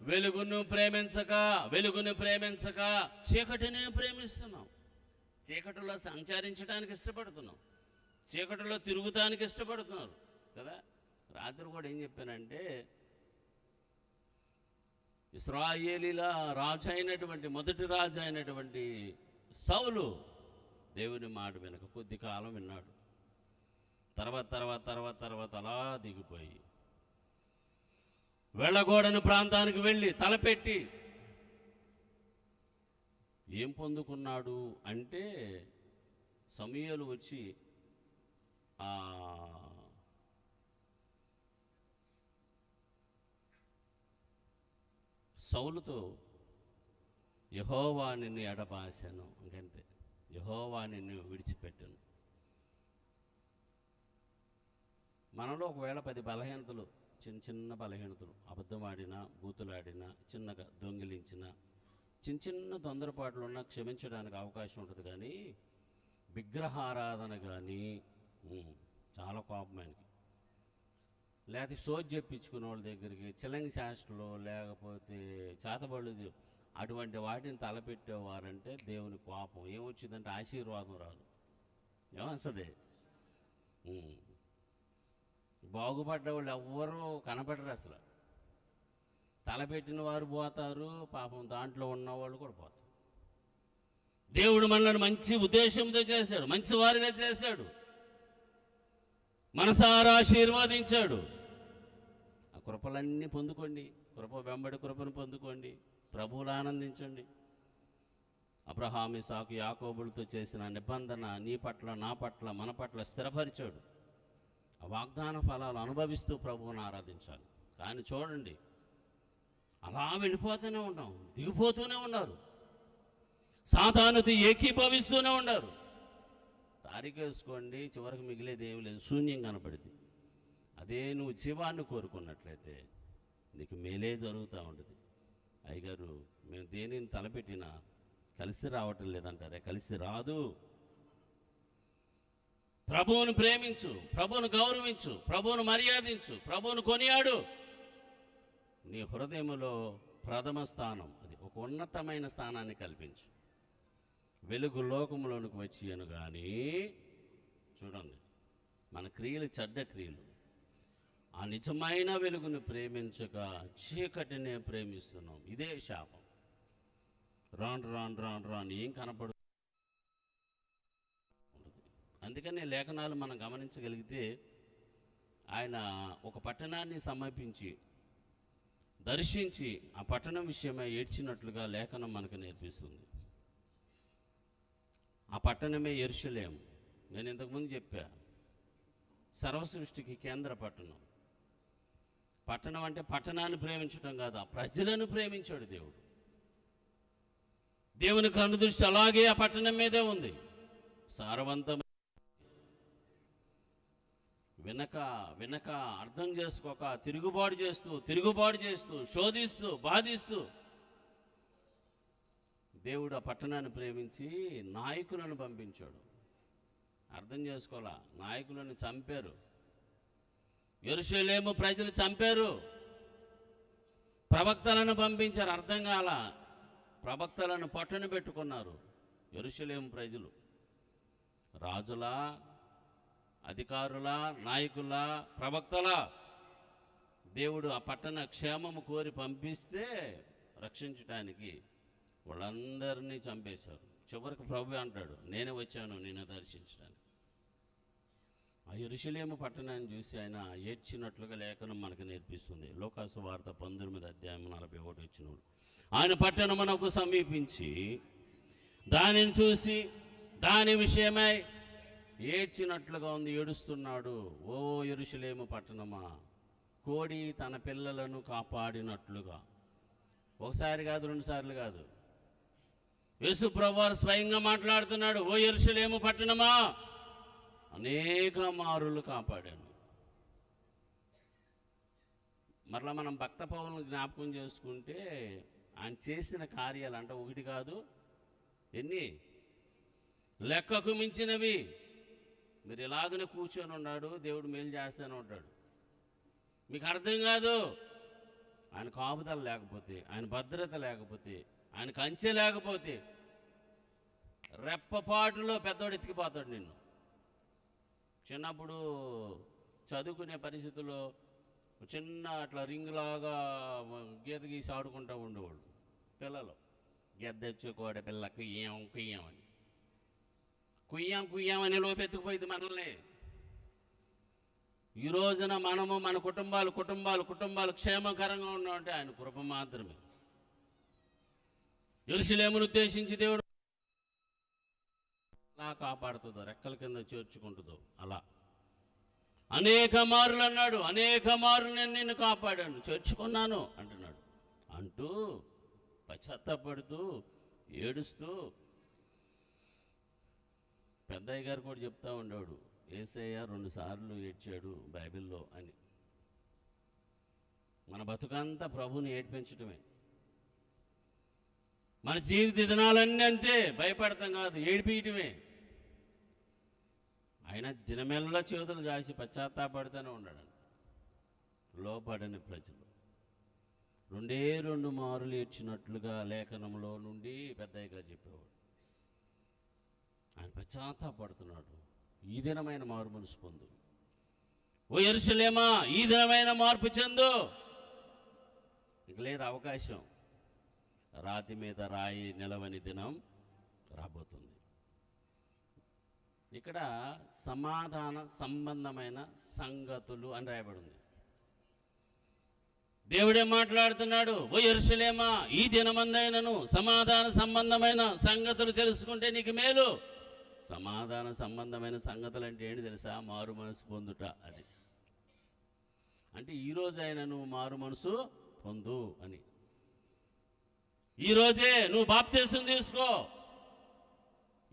[SPEAKER 2] వెలుగును ప్రేమించక చీకటినే ప్రేమిస్తున్నాం. చీకటిలో సంచరించడానికి ఇష్టపడుతున్నాం, చీకటిలో తిరుగుతానికి ఇష్టపడుతున్నారు కదా. రాత్రి కూడా ఏం చెప్పానంటే, ఇశ్రాయేలీల మొదటి రాజు అయినటువంటి సౌలు దేవుని మాట వెనుక కొద్ది కాలం విన్నాడు. తర్వాత అలా దిగిపోయి వెళ్ళగూడని ప్రాంతానికి వెళ్ళి తలపెట్టి ఏం పొందుకున్నాడు అంటే, సమూయేలు వచ్చి సౌలుతో యెహోవా నిన్ను ఎడబాసాను, ఇంకంతే, యెహోవా నిన్ను విడిచిపెట్టాను. మనలో ఒకవేళ 10 బలహీనతలు, చిన్న బలహీనతలు, అబద్ధమాడినా, బూతులాడినా, చిన్నగా దొంగిలించినా, చిన్న తొందరపాట్లు ఉన్నా క్షమించడానికి అవకాశం ఉంటుంది. కానీ విగ్రహారాధన కానీ చాలా కోపమైనది. లేకపోతే షోజ్ చెప్పించుకునే వాళ్ళ దగ్గరికి చిలంగి శాస్త్రలో లేకపోతే చేతబళ్ళు అటువంటి వాటిని తలపెట్టేవారంటే దేవుని కోపం ఏమొచ్చిందంటే ఆశీర్వాదం రాదు. ఏమొస్తుంది? బాగుపడ్డ వాళ్ళు ఎవ్వరూ కనపడరు అసలు. తలపెట్టిన వారు పోతారు, పాపం దాంట్లో ఉన్నవాళ్ళు కూడా పోతారు. దేవుడు మనల్ని మంచి ఉద్దేశంతో చేశాడు, మంచి వారిగా చేశాడు, మనసారా ఆశీర్వాదించాడు. ఆ కృపలన్నీ పొందుకోండి, కృప వెంబడి కృపను పొందుకోండి, ప్రభువులు ఆనందించండి. అబ్రహాము, ఇస్సాకు, యాకోబులతో చేసిన నిబంధన నీ పట్ల, నా పట్ల, మన పట్ల స్థిరపరిచాడు. ఆ వాగ్దాన ఫలాలు అనుభవిస్తూ ప్రభువును ఆరాధించాలి. కానీ చూడండి, అలా వెళ్ళిపోతూనే ఉన్నాం, దిగిపోతూనే ఉన్నారు, సాతానుతో ఏకీభవిస్తూనే ఉన్నారు. తారీఖేసుకోండి, చివరికి మిగిలేది ఏమి లేదు, శూన్యం కనపడింది. అదే నువ్వు జీవాన్ని కోరుకున్నట్లయితే నీకు మేలే జరుగుతూ ఉంటుంది. అయ్యగారు, మేము దేనిని తలపెట్టినా కలిసి రావటం లేదంటారే, కలిసి రాదు. ప్రభువును ప్రేమించు, ప్రభువును గౌరవించు, ప్రభువును మర్యాదించు, ప్రభువును కొనియాడు. నీ హృదయములో ప్రథమ స్థానం, అది ఒక ఉన్నతమైన స్థానాన్ని కల్పించు. వెలుగు లోకంలోనికి వచ్చాను. కానీ చూడండి, మన క్రియలు చెడ్డ క్రియలు. ఆ నిజమైన వెలుగును ప్రేమించక చీకటినే ప్రేమిస్తున్నాం. ఇదే శాపం. రాను ఏం కనపడు. అందుకనే లేఖనాలు మనం గమనించగలిగితే, ఆయన ఒక పట్టణాన్ని సమీపించి దర్శించి ఆ పట్టణం విషయమై ఏడ్చినట్లుగా లేఖనం మనకు నేర్పిస్తుంది. ఆ పట్టణమే యెరూషలేము. నేను ఇంతకుముందు చెప్పా, సర్వసృష్టికి కేంద్ర పట్టణం. పట్టణం అంటే పట్టణాన్ని ప్రేమించడం కాదు, ఆ ప్రజలను ప్రేమించాడు దేవుడు. దేవుని కనుదృష్టి అలాగే ఆ పట్టణం మీదే ఉంది. సారవంతమైన వినక అర్థం చేసుకోక తిరుగుబాటు చేస్తూ శోధిస్తూ బాధిస్తూ దేవుడు ఆ పట్టణాన్ని ప్రేమించి నాయకులను పంపించాడు. అర్థం చేసుకోవాలా, నాయకులను చంపారు. యెరూషలేము ప్రజలు చంపారు. ప్రవక్తలను పంపించారు, అర్థం కాల. ప్రవక్తలను పట్టున పెట్టుకున్నారు. యెరూషలేము ప్రజలు రాజుల, అధికారుల, నాయకుల, ప్రవక్తల. దేవుడు ఆ పట్టణ క్షేమము కోరి పంపిస్తే రక్షించడానికి వాళ్ళందరినీ చంపేశారు. చివరికి ప్రభు అంటాడు, నేనే వచ్చాను నిన్ను దర్శించడానికి. ఆ యెరూషలేము పట్టణాన్ని చూసి ఆయన ఏడ్చినట్లుగా లేఖనం మనకు నేర్పిస్తుంది. లోకాసు వార్త 19:41. ఆయన పట్టణమునకు సమీపించి దానిని చూసి దాని విషయమై ఏడ్చినట్లుగా ఉంది, ఏడుస్తున్నాడు. ఓ యెరూషలేము పట్టణమా, కోడి తన పిల్లలను కాపాడినట్లుగా. ఒకసారి కాదు, 2 సార్లు కాదు, యేసు ప్రభువారు స్వయంగా మాట్లాడుతున్నాడు. ఓ యెరూషలేము పట్టణమా, అనేక మారులు కాపాడాను. మరలా మనం భక్త పౌలను జ్ఞాపకం చేసుకుంటే ఆయన చేసిన కార్యాలు అంటే ఒకటి కాదు, ఎన్ని లెక్కకు మించినవి. మీరు ఇలాగనే కూర్చొని ఉన్నాడు, దేవుడు మేలు చేస్తూనే ఉంటాడు. మీకు అర్థం కాదు, ఆయన కాపుదల లేకపోతే, ఆయన భద్రత లేకపోతే, ఆయన కంచె లేకపోతే రెప్పపాటులో పెద్దోడు ఎత్తికిపోతాడు నిన్ను. చిన్నప్పుడు చదువుకునే పరిస్థితుల్లో చిన్న అట్లా రింగ్ లాగా గీత గీసి ఆడుకుంటూ ఉండేవాళ్ళు పిల్లలు. గెద్దెచ్చుకోడ పిల్ల కుయ్యాం కుయ్యాం అని, కుయ్యాం కుయ్యాం అని లోపెత్తుకుపోయింది మనల్ని. ఈ రోజున మనము మన కుటుంబాలు క్షేమకరంగా ఉన్నామంటే ఆయన కృప మాత్రమే. యెరూషలేమును ఉద్దేశించి దేవుడు ఎలా కాపాడుతుందో, రెక్కల కింద చేర్చుకుంటుందో అలా అనేక మారులు అన్నాడు. అనేక మారులు నేను నిన్ను కాపాడాను, చేర్చుకున్నాను అంటున్నాడు. అంటూ పశ్చాత్తాపడుతూ ఏడుస్తూ పెద్దయ్య గారు కూడా చెప్తా ఉండేవాడు, యేసయ్య 2 సార్లు ఏడ్చాడు బైబిల్లో అని. మన బతుకంతా ప్రభుని ఏడ్పించటమే. మన జీవిత దినాలన్నీ అంతే, భయపడతాం కాదు, ఏడిపించటమే. ఆయన దినమెల్లా చేతులు జాసి పశ్చాత్తాపడుతూనే ఉన్నాడు. లోపడని ప్రజలు 2 మారులు ఏడ్చినట్లుగా లేఖనంలో నుండి పెద్దయ్య గారు చెప్పేవాడు. ఆయన పశ్చాత్తాపడుతున్నాడు. ఈ దినమైన మారు మనసు పొందు, ఓ యెరూషలేమా ఈ దినమైన మార్పు చెందు. ఇక లేదు అవకాశం, రాతి మీద రాయి నిలవని దినం రాబోతుంది. ఇక్కడ సమాధాన సంబంధమైన సంగతులు అని రాయబడింది. దేవుడే మాట్లాడుతున్నాడు, ఓ యెరూషలేమా ఈ దినమందైనను సమాధాన సంబంధమైన సంగతులు తెలుసుకుంటే నీకు మేలు. సమాధాన సంబంధమైన సంగతులు అంటే ఏంటి తెలుసా? మారు మనసు పొందుట. అది అంటే ఈరోజు అయినా నువ్వు మారు మనసు పొందు అని. ఈరోజే నువ్వు బాప్తిసం తీసుకో,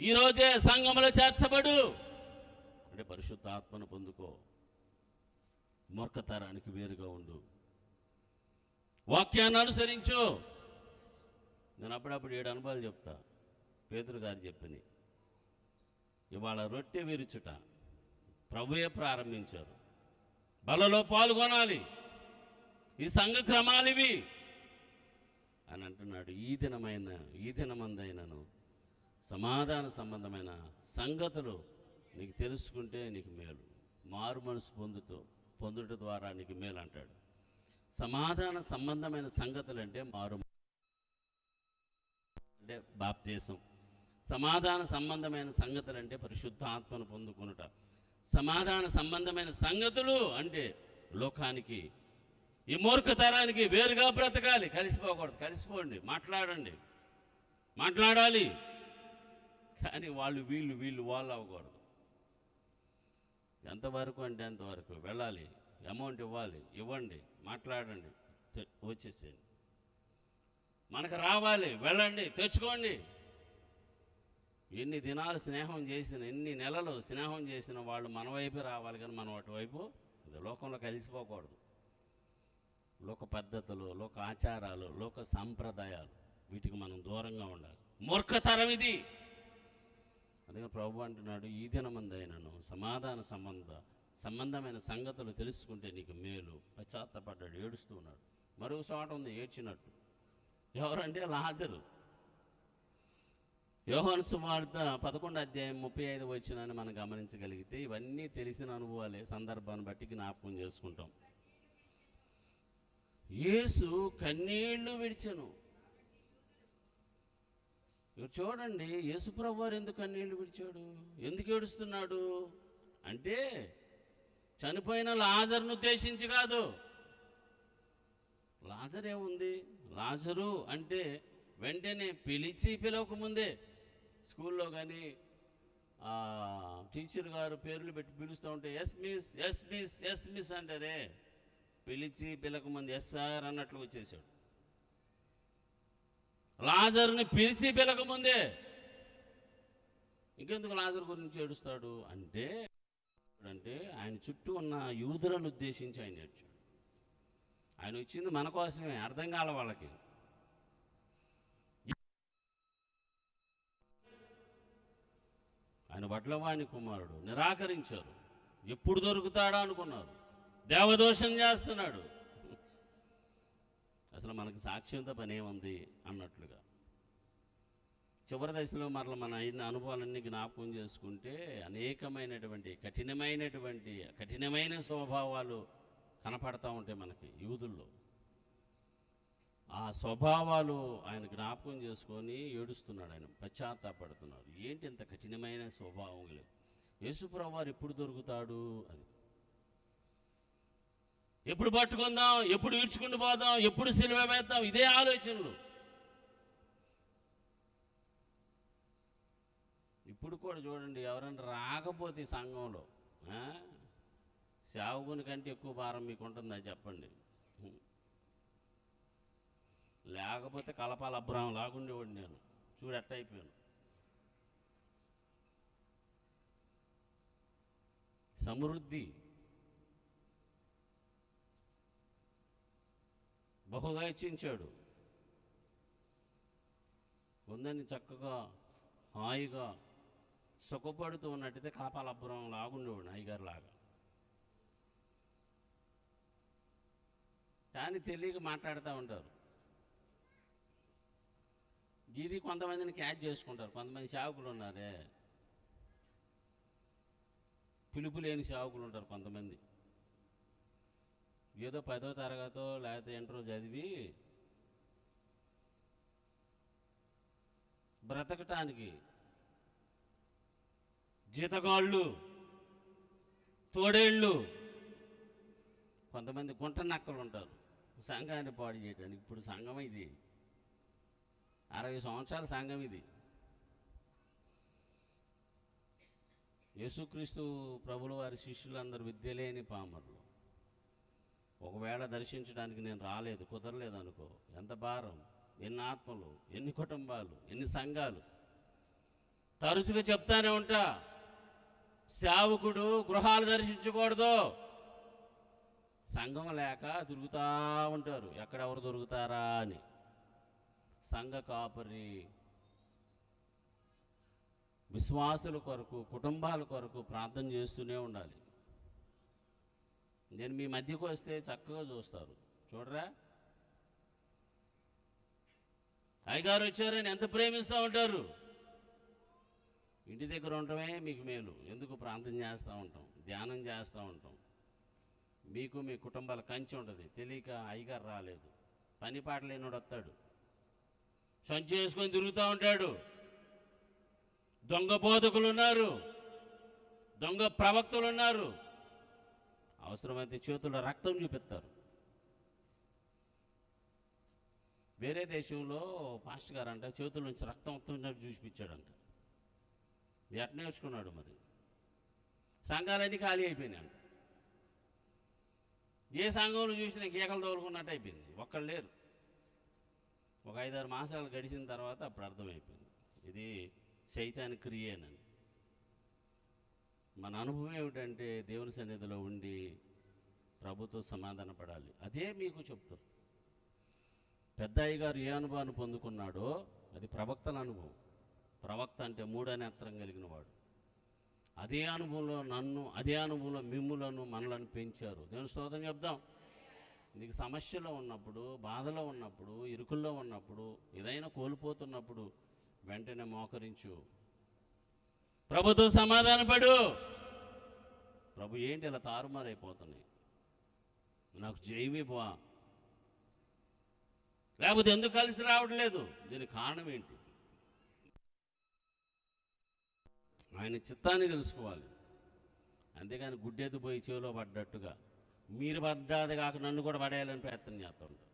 [SPEAKER 2] ఈరోజే సంఘములో చేర్చబడు అంటే పరిశుద్ధ ఆత్మను పొందుకో. మూర్ఖతరానికి వేరుగా ఉండు, వాక్యాన్ని అనుసరించు. నేను అప్పుడప్పుడు 7 అనుభవాలు చెప్తా. పేతురు గారు చెప్పని ఇవాళ రొట్టె విరుచుట ప్రభువే ప్రారంభించారు. బలలో పాల్గొనాలి, ఈ సంఘ క్రమాలు ఇవి అని అంటున్నాడు. ఈ దినమందైనను సమాధాన సంబంధమైన సంగతులు నీకు తెలుసుకుంటే నీకు మేలు. మారు మనసు పొందుట ద్వారా నీకు మేలు అంటాడు. సమాధాన సంబంధమైన సంగతులు అంటే మారు అంటే బాప్తిసం. సమాధాన సంబంధమైన సంగతులు అంటే పరిశుద్ధాత్మను పొందుకొనుట. సమాధాన సంబంధమైన సంగతులు అంటే లోకానికి, ఈ మూర్ఖతరానికి వేరుగా బ్రతకాలి. కలిసిపోకూడదు, కలిసిపోండి, మాట్లాడాలి, కానీ వీళ్ళు వాళ్ళు అవ్వకూడదు. ఎంతవరకు అంటే అంతవరకు వెళ్ళాలి. అమౌంట్ ఇవ్వండి, మాట్లాడండి, వచ్చేసేయండి. మనకు రావాలి, వెళ్ళండి, తెచ్చుకోండి. ఎన్ని దినాలు స్నేహం చేసిన, ఎన్ని నెలలు స్నేహం చేసిన వాళ్ళు మన వైపు రావాలి, కానీ మనం అటువైపు లోకంలో కలిసిపోకూడదు. లోక పద్ధతులు, లోక ఆచారాలు, లోక సాంప్రదాయాలు, వీటికి మనం దూరంగా ఉండాలి. మూర్ఖతరం ఇది. అందుకే ప్రభు అంటున్నాడు, ఈ దినమందైనను సమాధాన సంబంధమైన సంగతులు తెలుసుకుంటే నీకు మేలు. పశ్చాత్తపడ్డాడు, ఏడుస్తూ ఉన్నాడు. మరో చోట ఉంది ఏడ్చినట్టు. ఎవరంటే లాజరు. యోహాను సువార్త 11:35 మనం గమనించగలిగితే ఇవన్నీ తెలిసిన అనుభవాలే, సందర్భాన్ని బట్టి జ్ఞాపకం చేసుకుంటాం. యేసు కన్నీళ్లు విడిచెను. చూడండి, యేసు ప్రభువు వారు ఎందుకు కన్నీళ్లు విడిచాడు, ఎందుకు ఏడుస్తున్నాడు అంటే చనిపోయిన లాజరును ఉద్దేశించి కాదు. లాజర్ ఏముంది, లాజరు అంటే వెంటనే పిలవకముందే స్కూల్లో కానీ టీచర్ గారు పేర్లు పెట్టి పిలుస్తూ ఉంటే ఎస్ మిస్ అంటారే, పిలకముందు ఎస్ సార్ అన్నట్లు వచ్చేసాడు. లాజరుని పిలకముందే ఇంకెందుకు లాజరు గురించి ఏడుస్తాడు అంటే ఆయన చుట్టూ ఉన్న యూదులను ఉద్దేశించి ఆయన ఏడ్చాడు. ఆయన వచ్చింది మన కోసమే, అర్థం కాల వాళ్ళకి. ఆయన వడ్లవాణి కుమారుడు, నిరాకరించారు. ఎప్పుడు దొరుకుతాడా అనుకున్నారు. దేవదోషం చేస్తున్నాడు. అసలు మనకి సాక్ష్యంతో పని ఏముంది అన్నట్లుగా. చివరి దశలో మరల మన అయిన అనుభవాలన్నీ జ్ఞాపకం చేసుకుంటే అనేకమైనటువంటి కఠినమైన స్వభావాలు కనపడతా ఉంటాయి మనకి యూదుల్లో. ఆ స్వభావాలు ఆయన జ్ఞాపకం చేసుకొని ఏడుస్తున్నాడు, ఆయన పశ్చాత్తాపడుతున్నాడు. ఏంటి ఇంత కఠినమైన స్వభావం లేదు, యేసుప్రభువు వారు ఎప్పుడు దొరుకుతాడు అని, ఎప్పుడు పట్టుకుందాం, ఎప్పుడు ఈడ్చుకుంటూ పోదాం, ఎప్పుడు సిలువ వేద్దాం, ఇదే ఆలోచనలు. ఇప్పుడు కూడా చూడండి, ఎవరైనా రాకపోతే సంఘంలో సేవకుని కంటే ఎక్కువ భారం మీకు ఉంటుందా చెప్పండి? లేకపోతే కలపాల అబ్రాహం లాగుండేవాడు నేను. చూడు ఎట్ట అయిపోయాను. సమృద్ధి బహుగా హెచ్చించాడు. ఉందని చక్కగా హాయిగా సుఖపడుతూ ఉన్నట్టయితే కలపాల అబ్రాహం లాగుండేవాడు, అయ్యగారు లాగా. కానీ తెలియక మాట్లాడుతూ ఉంటారు. ఇది కొంతమందిని క్యాచ్ చేసుకుంటారు. కొంతమంది సేవకులు ఉన్నారే, పిలుపు లేని సేవకులు ఉంటారు కొంతమంది. ఏదో 10వ తరగతో లేకపోతే ఇంటరో చదివి బ్రతకటానికి జీతగాళ్ళు, తోడేళ్ళు, కొంతమంది గుంట నక్కలు ఉంటారు సంఘాన్ని పాడు చేయడానికి. ఇప్పుడు సంఘం ఇది 60 సంవత్సరాల సంఘం ఇది. యేసుక్రీస్తు ప్రభుల వారి శిష్యులందరూ విద్య లేని పామరులు. ఒకవేళ దర్శించడానికి నేను రాలేదు, కుదరలేదు అనుకో, ఎంత భారం, ఎన్ని ఆత్మలు, ఎన్ని కుటుంబాలు, ఎన్ని సంఘాలు. తరచుగా చెప్తానే ఉంటా, సేవకుడు గృహాలు దర్శించకూడదు. సంఘం లేక తిరుగుతూ ఉంటారు, ఎక్కడెవరు దొరుకుతారా అని. సంఘ కాపరి విశ్వాసుల కొరకు, కుటుంబాల కొరకు ప్రార్థన చేస్తూనే ఉండాలి. నేను మీ మధ్యకు వస్తే చక్కగా చూస్తారు. చూడరా, అయ్యగారు వచ్చారని ఎంత ప్రేమిస్తూ ఉంటారు. ఇంటి దగ్గర ఉండటమే మీకు మేలు. ఎందుకు ప్రార్థన చేస్తూ ఉంటాం, ధ్యానం చేస్తూ ఉంటాం. మీకు మీ కుటుంబాల కంచి ఉంటుంది. తెలియక అయ్యగారు రాలేదు, పని పాట లేనివాడు వస్తాడు, సంచి వేసుకొని తిరుగుతూ ఉంటాడు. దొంగ బోధకులు ఉన్నారు, దొంగ ప్రవక్తలు ఉన్నారు. అవసరమైతే చేతుల్లో రక్తం చూపిస్తారు. వేరే దేశంలో పాస్టర్ గారు అంట చేతుల నుంచి రక్తం వస్తున్నట్టు చూపించాడంట. ఎట్ నేర్చుకున్నాడు మరి. సంఘాలన్నీ ఖాళీ అయిపోయినాయి. ఏ సంఘంలో చూసినా కేకలు తోలుకున్నట్టు అయిపోయింది, ఒక్కళ్ళు లేరు. ఒక 5-6 మాసాలు గడిచిన తర్వాత అప్పుడు అర్థమైపోయింది ఇది శైతాని క్రియేనని. మన అనుభవం ఏమిటంటే దేవుని సన్నిధిలో ఉండి ప్రభుతో సమాధాన పడాలి. అదే మీకు చెప్తారు. పెద్ద అయ్యగారు ఏ అనుభవాన్ని పొందుకున్నాడో అది ప్రవక్తల అనుభవం. ప్రవక్త అంటే 3 నేత్రం కలిగిన వాడు. అదే అనుభవంలో నన్ను, అదే అనుభవంలో మిమ్ములను, మనలను పెంచారు. దేవుని స్తోత్రం చెప్దాం. నీకు సమస్యలో ఉన్నప్పుడు, బాధలో ఉన్నప్పుడు, ఇరుకుల్లో ఉన్నప్పుడు, ఏదైనా కోల్పోతున్నప్పుడు వెంటనే మోకరించు, ప్రభుతో సమాధానపడు. ప్రభు ఏంటి ఇలా తారుమారైపోతున్నాయి, నాకు జయమివ్వా, లేకపోతే ఎందుకు కలిసి రావట్లేదు, దీనికి కారణం ఏంటి? ఆయన చిత్తాన్ని తెలుసుకోవాలి. అంతేగాని గుడ్డెద్దు పోయి చెవిలో పడ్డట్టుగా మీరు పడ్డాది కాక నన్ను కూడా పడేయాలని ప్రయత్నం చేస్తూ ఉంటారు.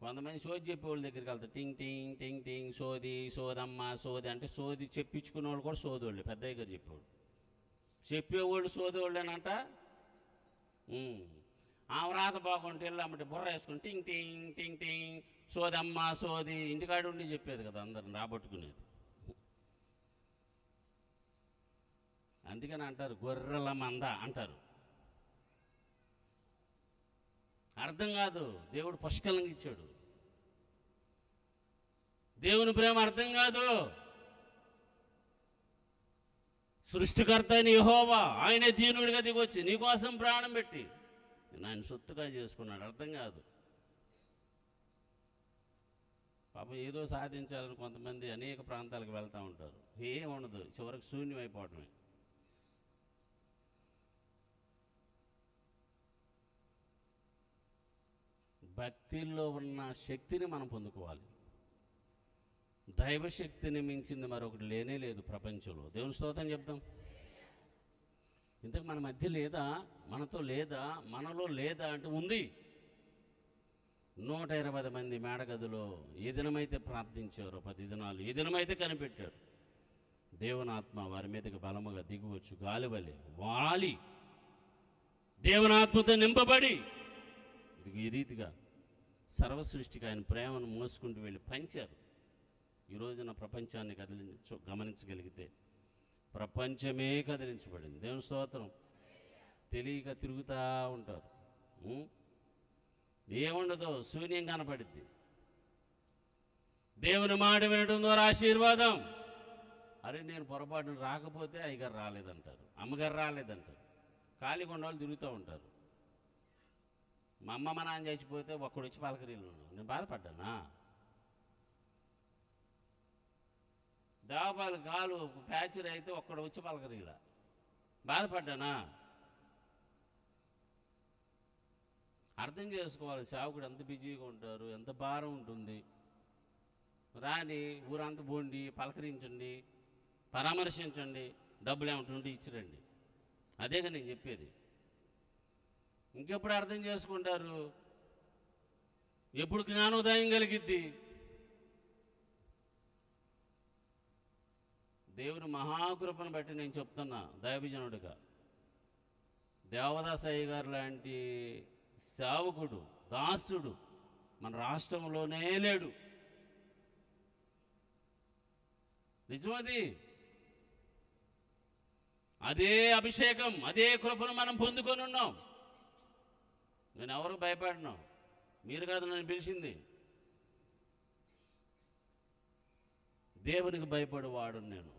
[SPEAKER 2] కొంతమంది సోది చెప్పేవాళ్ళ దగ్గరికి వెళ్తారు. టింగ్ టింగ్ టింగ్ టింగ్, సోది, సోదమ్మ, సోది అంటే సోది చెప్పించుకునే వాళ్ళు కూడా సోదోళ్ళు. పెద్ద దగ్గర చెప్పేవాళ్ళు, చెప్పేవాళ్ళు సోదోళ్ళేనంట. ఆమరాత బాగుంటే వెళ్ళామంటే బుర్ర వేసుకుని టింగ్ టింగ్ టింగ్ టింగ్, సోదమ్మ, సోది ఇంటికాడ ఉండి చెప్పేది కదా అందరిని రాబట్టుకునేది. అందుకని అంటారు గొర్రెల మంద అంటారు. అర్థం కాదు. దేవుడు పుష్కలంగా ఇచ్చాడు. దేవుని ప్రేమ అర్థం కాదు. సృష్టికర్త అయిన యెహోవా ఆయనే దీనుడిగా దిగొచ్చి నీకోసం ప్రాణం పెట్టి ఆయన సొత్తుగా చేసుకున్నాడు. అర్థం కాదు. పాపం ఏదో సాధించాలని కొంతమంది అనేక ప్రాంతాలకు వెళ్తూ ఉంటారు. ఏం ఉండదు, చివరికి శూన్యమైపోవటమే. భక్తిలో ఉన్న శక్తిని మనం పొందుకోవాలి. దైవశక్తిని మించింది మరొకటి లేనే లేదు ప్రపంచంలో. దేవుని స్తోత్రం చెప్తాం. ఇంతకు మన మధ్య లేదా, మనతో లేదా, మనలో లేదా అంటే ఉంది. 120 మంది మేడగదిలో ఏ దినమైతే ప్రార్థించారో 10 దినాలు, ఏ దినమైతే కనిపెట్టాడు, దేవుని ఆత్మ వారి మీదకి బలముగా దిగువచ్చు. గాలివలే వాలి దేవుని ఆత్మతో నింపబడి ఈ రీతిగా సర్వసృష్టికి ఆయన ప్రేమను మోసుకుంటూ వెళ్ళి పంచారు. ఈ రోజున ప్రపంచాన్ని గమనించగలిగితే ప్రపంచమే కదిలించబడింది. దేవుని స్తోత్రం. తెలియక తిరుగుతూ ఉంటారు. ఏముండదో శూన్యం కనపడిద్ది. దేవుని మాట వినడం ద్వారా ఆశీర్వాదం. అరే నేను పొరపాటున రాకపోతే అయ్యగారు రాలేదంటారు, అమ్మగారు రాలేదంటారు. ఖాళీగా ఉన్న వాళ్ళు తిరుగుతూ ఉంటారు. మా అమ్మ మా నాన్న చచ్చిపోతే ఒక్కడు వచ్చి పలకరీలు. నేను బాధపడ్డానా? దాబాలు కాలు ప్యాచర్ అయితే ఒక్కడు వచ్చి పలకరీలా బాధపడ్డానా? అర్థం చేసుకోవాలి. సేవకుడు ఎంత బిజీగా ఉంటారు, ఎంత భారం ఉంటుంది. రాని ఊరంతా పోండి, పలకరించండి, పరామర్శించండి, డబ్బులు ఏమంటుంటే ఇచ్చిరండి. అదేగా నేను చెప్పేది. ఇంకెప్పుడు అర్థం చేసుకుంటారు? ఎప్పుడు జ్ఞానోదయం కలిగిద్ది? దేవుని మహాకృపను బట్టి నేను చెప్తున్నా, దైవజనుడిగా దేవదాసయ్య గారు లాంటి సేవకుడు, దాసుడు మన రాష్ట్రంలోనే లేడు. నిజమది. అదే అభిషేకం, అదే కృపను మనం పొందుకొని ఉన్నాం. నేను ఎవరికి భయపడినా, మీరు కాదు నన్ను పిలిచింది. దేవునికి భయపడేవాడు నేను,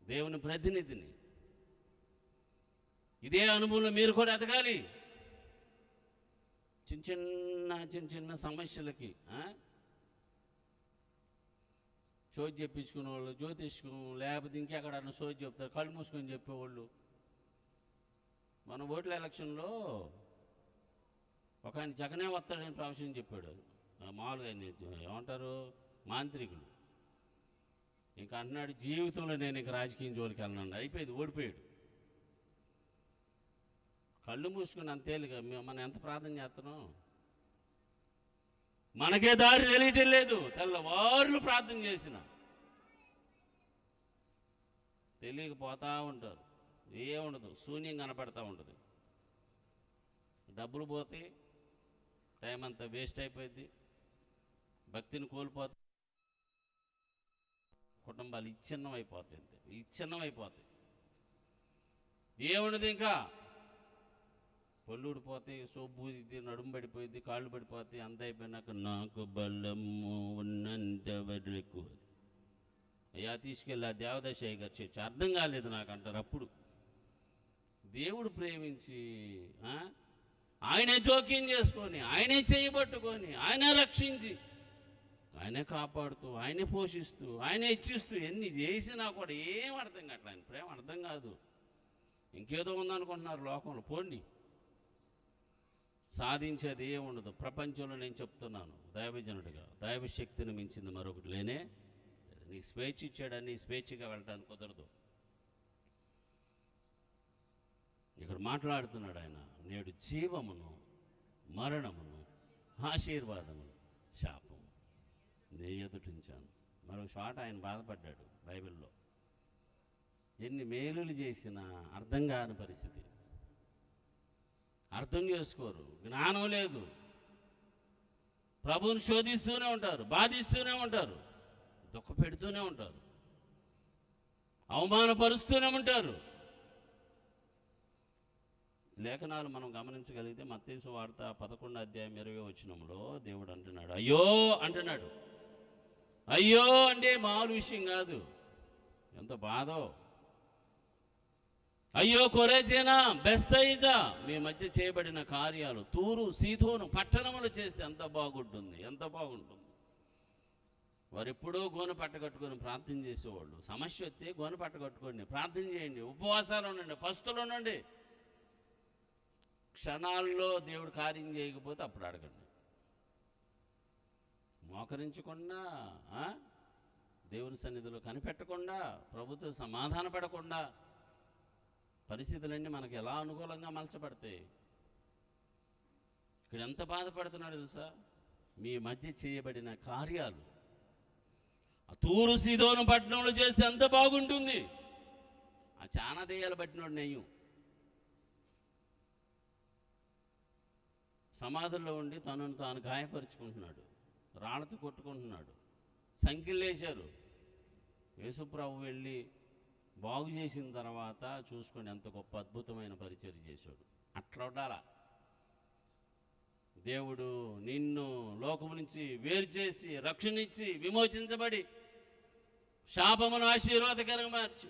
[SPEAKER 2] దేవుని ప్రతినిధిని. ఇదే అనుభవంలో మీరు కూడా ఎదగాలి. చిన్న చిన్న సమస్యలకి చోటు చెప్పించుకునే వాళ్ళు, జ్యోతిష్కం లేకపోతే ఇంకెక్కడన్నా చోటు చెప్తారు, కళ్ళు మూసుకొని చెప్పేవాళ్ళు. మన ఓట్ల ఎలక్షన్లో ఒక ఆయన జగనే వస్తాడని ప్రవచనం చెప్పాడు. మామూలుగా ఏమంటారు, మాంత్రికులు. ఇంకా అంటున్నాడు జీవితంలో నేను ఇంక రాజకీయం జోలికి వెళ్ళను. అయిపోయింది, ఓడిపోయాడు. కళ్ళు మూసుకుని అంతేలుగా మనం ఎంత ప్రార్థన చేస్తున్నాం? మనకే దారి తెలియటం లేదు. తెల్లవారులు ప్రార్థన చేసిన తెలియకపోతా ఉంటారు. ఏముండదు, శూన్యం కనపడతా ఉంటుంది. డబ్బులు పోతాయి, టైం అంతా వేస్ట్ అయిపోయింది, భక్తిని కోల్పోతాయి, కుటుంబాలు ఇచ్ఛిన్నమైపోతాయి. ఏముండదు, ఇంకా పళ్ళు ఊడిపోతాయి, సోపు ఇది, నడుము పడిపోయింది, కాళ్ళు పడిపోతాయి. అంత అయిపోయినాక నాకు బలము ఉన్నంత వరకు అయ్యా తీసుకెళ్ళి ఆ దేవదాసయ్య గారు చర్చ అర్థం కాలేదు నాకు అంటారు. అప్పుడు దేవుడు ప్రేమించి ఆయనే జోక్యం చేసుకొని, ఆయనే చేయబట్టుకొని, ఆయనే రక్షించి, ఆయనే కాపాడుతూ, ఆయనే పోషిస్తూ, ఆయనే ఇచ్చిస్తూ ఎన్ని చేసినా కూడా ఏం అర్థం కావట్లేదు. ఆయన ప్రేమ అర్థం కాదు. ఇంకేదో ఉందనుకుంటున్నారు లోకంలో. పోండి, సాధించేది ఏముండదు ప్రపంచంలో. నేను చెప్తున్నాను దైవజనుడిగా, దైవశక్తిని మించింది మరొకటి లేనే. నీ స్వేచ్ఛ ఇచ్చాడని స్వేచ్ఛగా వెళ్ళడానికి కుదరదు. ఇక్కడ మాట్లాడుతున్నాడు ఆయన, నేడు జీవమును, మరణమును, ఆశీర్వాదమును, శాపము నీ ఎదుటించాను. మరో చోట ఆయన బాధపడ్డాడు బైబిల్లో. ఎన్ని మేలులు చేసినా అర్థం కాని పరిస్థితి. అర్థం చేసుకోరు, జ్ఞానం లేదు. ప్రభువుని శోధిస్తూనే ఉంటారు, బాధిస్తూనే ఉంటారు, దుఃఖ పెడుతూనే ఉంటారు, అవమానపరుస్తూనే ఉంటారు. లేఖనాలు మనం గమనించగలిగితే మత్తయి సువార్త 11 అధ్యాయం 20 వచనంలో దేవుడు అంటున్నాడు, అయ్యో అంటున్నాడు. అయ్యో అంటే మామూలు విషయం కాదు, ఎంత బాధో. అయ్యో కొరేజేనా బెస్తయిజా మీ మధ్య చేయబడిన కార్యాలు తూరు సీదోను పట్టణములు చేస్తే ఎంత బాగుంటుంది, ఎంత బాగుంటుంది. వారు ఎప్పుడూ గోనె పట్ట కట్టుకొని ప్రార్థన చేసేవాళ్ళు. సమస్య వస్తే గోనె పట్ట కట్టుకోండి, ప్రార్థన చేయండి, ఉపవాసాలు ఉండండి, పస్తులు ఉండండి. క్షణాల్లో దేవుడు కార్యం చేయకపోతే అప్పుడు అడగండి. మోకరించకుండా, దేవుని సన్నిధిలో కనిపెట్టకుండా, ప్రభుత్వం సమాధాన పడకుండా పరిస్థితులన్నీ మనకు ఎలా అనుకూలంగా మలచబడతాయి. ఇక్కడ ఎంత బాధపడుతున్నాడు తెలుసా? మీ మధ్య చేయబడిన కార్యాలు ఆ తూరు సీదోను పట్టణంలో చేస్తే ఎంత బాగుంటుంది. ఆ చాలా దెయ్యాలు పట్టినోడు నెయ్యం. సమాధుల్లో ఉండి తనను తాను గాయపరుచుకుంటున్నాడు, రాళ్ళతో కొట్టుకుంటున్నాడు, సంఖ్యలేశారు. యేసుప్రభు వెళ్ళి బాగు చేసిన తర్వాత చూసుకొని ఎంత గొప్ప అద్భుతమైన పరిచర్య చేశాడు. అట్లా ఉండాలా. దేవుడు నిన్ను లోకము నుంచి వేరు చేసి రక్షణ ఇచ్చి విమోచించబడి శాపమును ఆశీర్వాదకరంగా మార్చి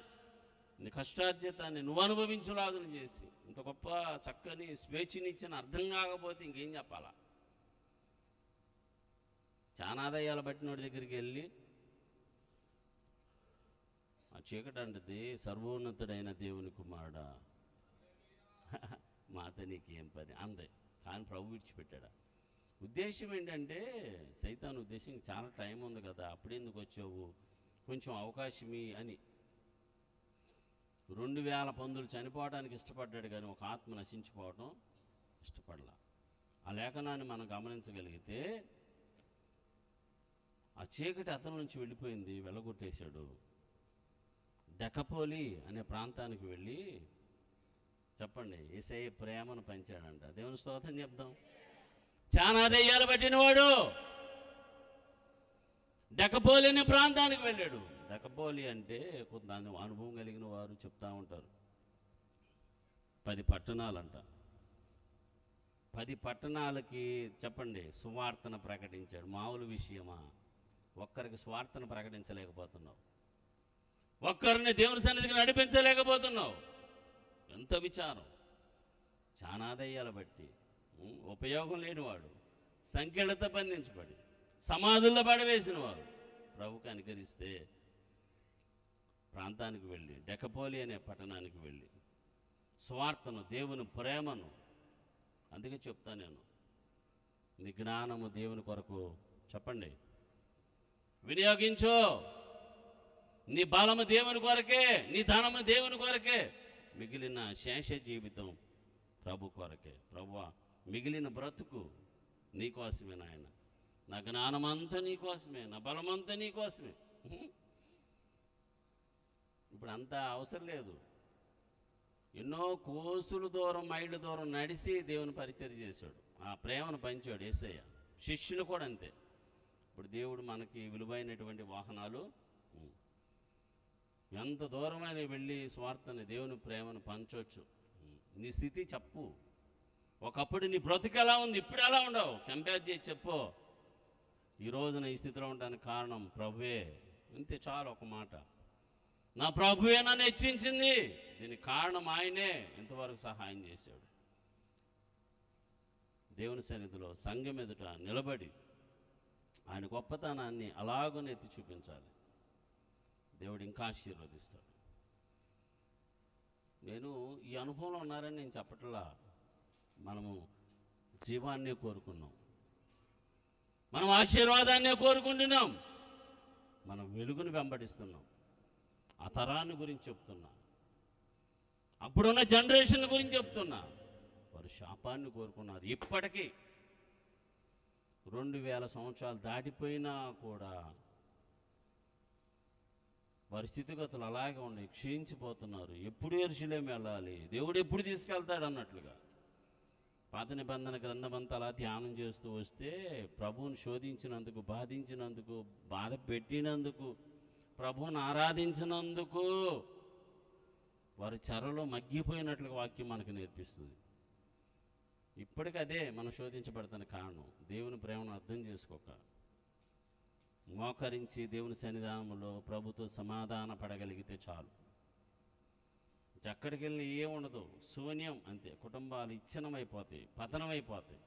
[SPEAKER 2] నీ కష్టార్జితాన్ని నువ్వు అనుభవించులాగని చేసి ఇంత గొప్ప చక్కని స్వేచ్ఛనిచ్చిన అర్థం కాకపోతే ఇంకేం చెప్పాలా? చాలా దయ్యాలు పట్టినోడి దగ్గరికి వెళ్ళి ఆ చీకటి అంటది, సర్వోన్నతుడైన దేవుని కుమారుడా మాతో నీకేం పని అందే. కానీ ప్రభు విడిచిపెట్టాడా? ఉద్దేశం ఏంటంటే, సైతాను ఉద్దేశం చాలా టైం ఉంది కదా, అప్పుడెందుకు వచ్చావు, కొంచెం అవకాశమి అని. 2000 పందులు చనిపోవడానికి ఇష్టపడ్డాడు, కానీ ఒక ఆత్మ నశించిపోవడం ఇష్టపడలా. ఆ లేఖనాన్ని మనం గమనించగలిగితే ఆ చీకటి అతని నుంచి వెళ్ళిపోయింది, వెళ్ళగొట్టేశాడు. డెకపోలి అనే ప్రాంతానికి వెళ్ళి చెప్పండి, యేసయ్య ప్రేమను పంచాడంట. దేవుని స్తోత్రం చెప్దాం. చాలా దెయ్యాలు పట్టినవాడు డెకపోలి అనే ప్రాంతానికి వెళ్ళాడు. డెకపోలి అంటే కొంత అనుభవం కలిగిన వారు చెప్తా ఉంటారు, 10 పట్టణాలంట. 10 పట్టణాలకి చెప్పండి సువార్తను ప్రకటించాడు. మామూలు విషయమా? ఒక్కరికి స్వార్థను ప్రకటించలేకపోతున్నావు, ఒక్కరిని దేవుని సన్నిధికి నడిపించలేకపోతున్నావు. ఎంత విచారం. చాలా దయ్యాలు బట్టి ఉపయోగం లేనివాడు, సంఖ్యలతో బంధించబడి సమాధుల్లో పడవేసిన వారు ప్రభువుకి అనుకరిస్తే ప్రాంతానికి వెళ్ళి డెకపోలి అనే పట్టణానికి వెళ్ళి స్వార్థను, దేవుని ప్రేమను, అందుకే చెప్తా నేను, నీ జ్ఞానము దేవుని కొరకు చెప్పండి వినియోగించు, నీ బలము దేవుని కొరకే, నీ ధనము దేవుని కొరకే, మిగిలిన శేష జీవితం ప్రభు కొరకే. ప్రభువా మిగిలిన బ్రతుకు నీకోసమే నాయన, నా జ్ఞానమంతా నీకోసమే, నా బలమంతా నీకోసమే. ఇప్పుడు అంతా అవసరం లేదు. ఎన్నో కోసులు దూరం, మైళ్ళ దూరం నడిచి దేవుని పరిచర్య చేశాడు, ఆ ప్రేమను పంచాడు యేసయ్య. శిష్యులు కూడా అంతే. ఇప్పుడు దేవుడు మనకి విలువైనటువంటి వాహనాలు, ఎంత దూరమైన వెళ్ళి స్వార్థని, దేవుని ప్రేమను పంచవచ్చు. నీ స్థితి చెప్పు. ఒకప్పుడు నీ బ్రతుకు ఎలా ఉంది, ఇప్పుడు ఎలా ఉండవు, కంపేర్ చేసి చెప్పు. ఈ రోజున ఈ స్థితిలో ఉండడానికి కారణం ప్రభువే. ఇంతే చాలు, ఒక మాట. నా ప్రభువే నన్ను హెచ్చించింది, దీనికి కారణం ఆయనే, ఇంతవరకు సహాయం చేశాడు. దేవుని సన్నిధిలో సంఘం ఎదుట నిలబడి ఆయన గొప్పతనాన్ని అలాగనే ఎత్తి చూపించాలి. దేవుడు ఇంకా ఆశీర్వదిస్తాడు. నేను ఈ అనుభవంలో ఉన్నారని నేను చెప్పట్లా. మనము జీవాన్నే కోరుకున్నాం, మనం ఆశీర్వాదాన్నే కోరుకుంటున్నాం, మనం వెలుగును వెంబడిస్తున్నాం. ఆ తరాన్ని గురించి చెప్తున్నా, అప్పుడున్న జనరేషన్ గురించి చెప్తున్నా. వారు శాపాన్ని కోరుకున్నారు. ఇప్పటికీ 2000 సంవత్సరాలు దాటిపోయినా కూడా వారి స్థితిగతులు అలాగే ఉన్నాయి, క్షీణించిపోతున్నారు. ఎప్పుడు యెరూషలేము వెళ్ళాలి, దేవుడు ఎప్పుడు తీసుకెళ్తాడు అన్నట్లుగా. పాత నిబంధన గ్రంథమంతా అలా ధ్యానం చేస్తూ వస్తే ప్రభువుని శోధించినందుకు, బాధించినందుకు, బాధ పెట్టినందుకు, ప్రభువుని ఆరాధించినందుకు వారి చెరలో మగ్గిపోయినట్లుగా వాక్యం మనకు నేర్పిస్తుంది. ఇప్పటికీ అదే మనం శోధించబడతాను కారణం. దేవుని ప్రేమను అర్థం చేసుకోక, మోకరించి దేవుని సన్నిధానంలో ప్రభుతో సమాధాన పడగలిగితే చాలు. ఎక్కడికి వెళ్ళి ఏముండదు, శూన్యం అంతే. కుటుంబాలు ఇచ్ఛిన్నమైపోతాయి, పతనమైపోతాయి.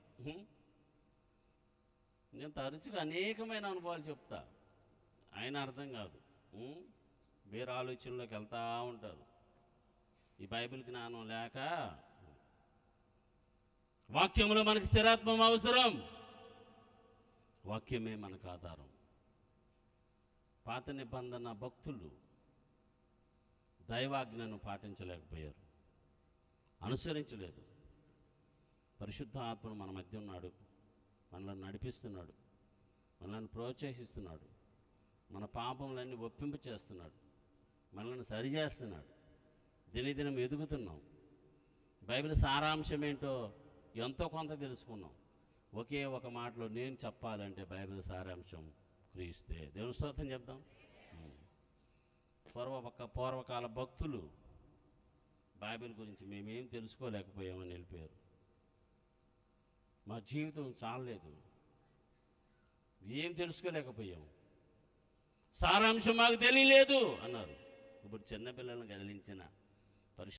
[SPEAKER 2] నేను తరచుగా అనేకమైన అనుభవాలు చెప్తా, ఆయన అర్థం కాదు. వేరే ఆలోచనలోకి వెళ్తూ ఉంటారు. ఈ బైబిల్ జ్ఞానం లేక. వాక్యంలో మనకు స్థిరత్వం అవసరం. వాక్యమే మనకు ఆధారం. పాత నిబంధన భక్తులు దైవాజ్ఞను పాటించలేకపోయారు, అనుసరించలేదు. పరిశుద్ధ ఆత్మను మన మధ్య ఉన్నాడు, మనల్ని నడిపిస్తున్నాడు, మనల్ని ప్రోత్సహిస్తున్నాడు, మన పాపములన్నీ ఒప్పింప చేస్తున్నాడు, మనల్ని సరిచేస్తున్నాడు. దినదినం ఎదుగుతున్నాం. బైబిల్ సారాంశం ఏంటో ఎంతో కొంత తెలుసుకున్నాం. ఒకే ఒక మాటలో నేను చెప్పాలంటే బైబిల్ సారాంశం క్రీస్తే. దేవుని స్తోత్రం చెప్దాం. పూర్వకాల భక్తులు బైబిల్ గురించి మేమేం తెలుసుకోలేకపోయామని వెళ్ళిపోయారు. మా జీవితం చాలలేదు, ఏం తెలుసుకోలేకపోయాం, సారాంశం మాకు తెలియలేదు అన్నారు. ఇప్పుడు చిన్నపిల్లలను కదిలించిన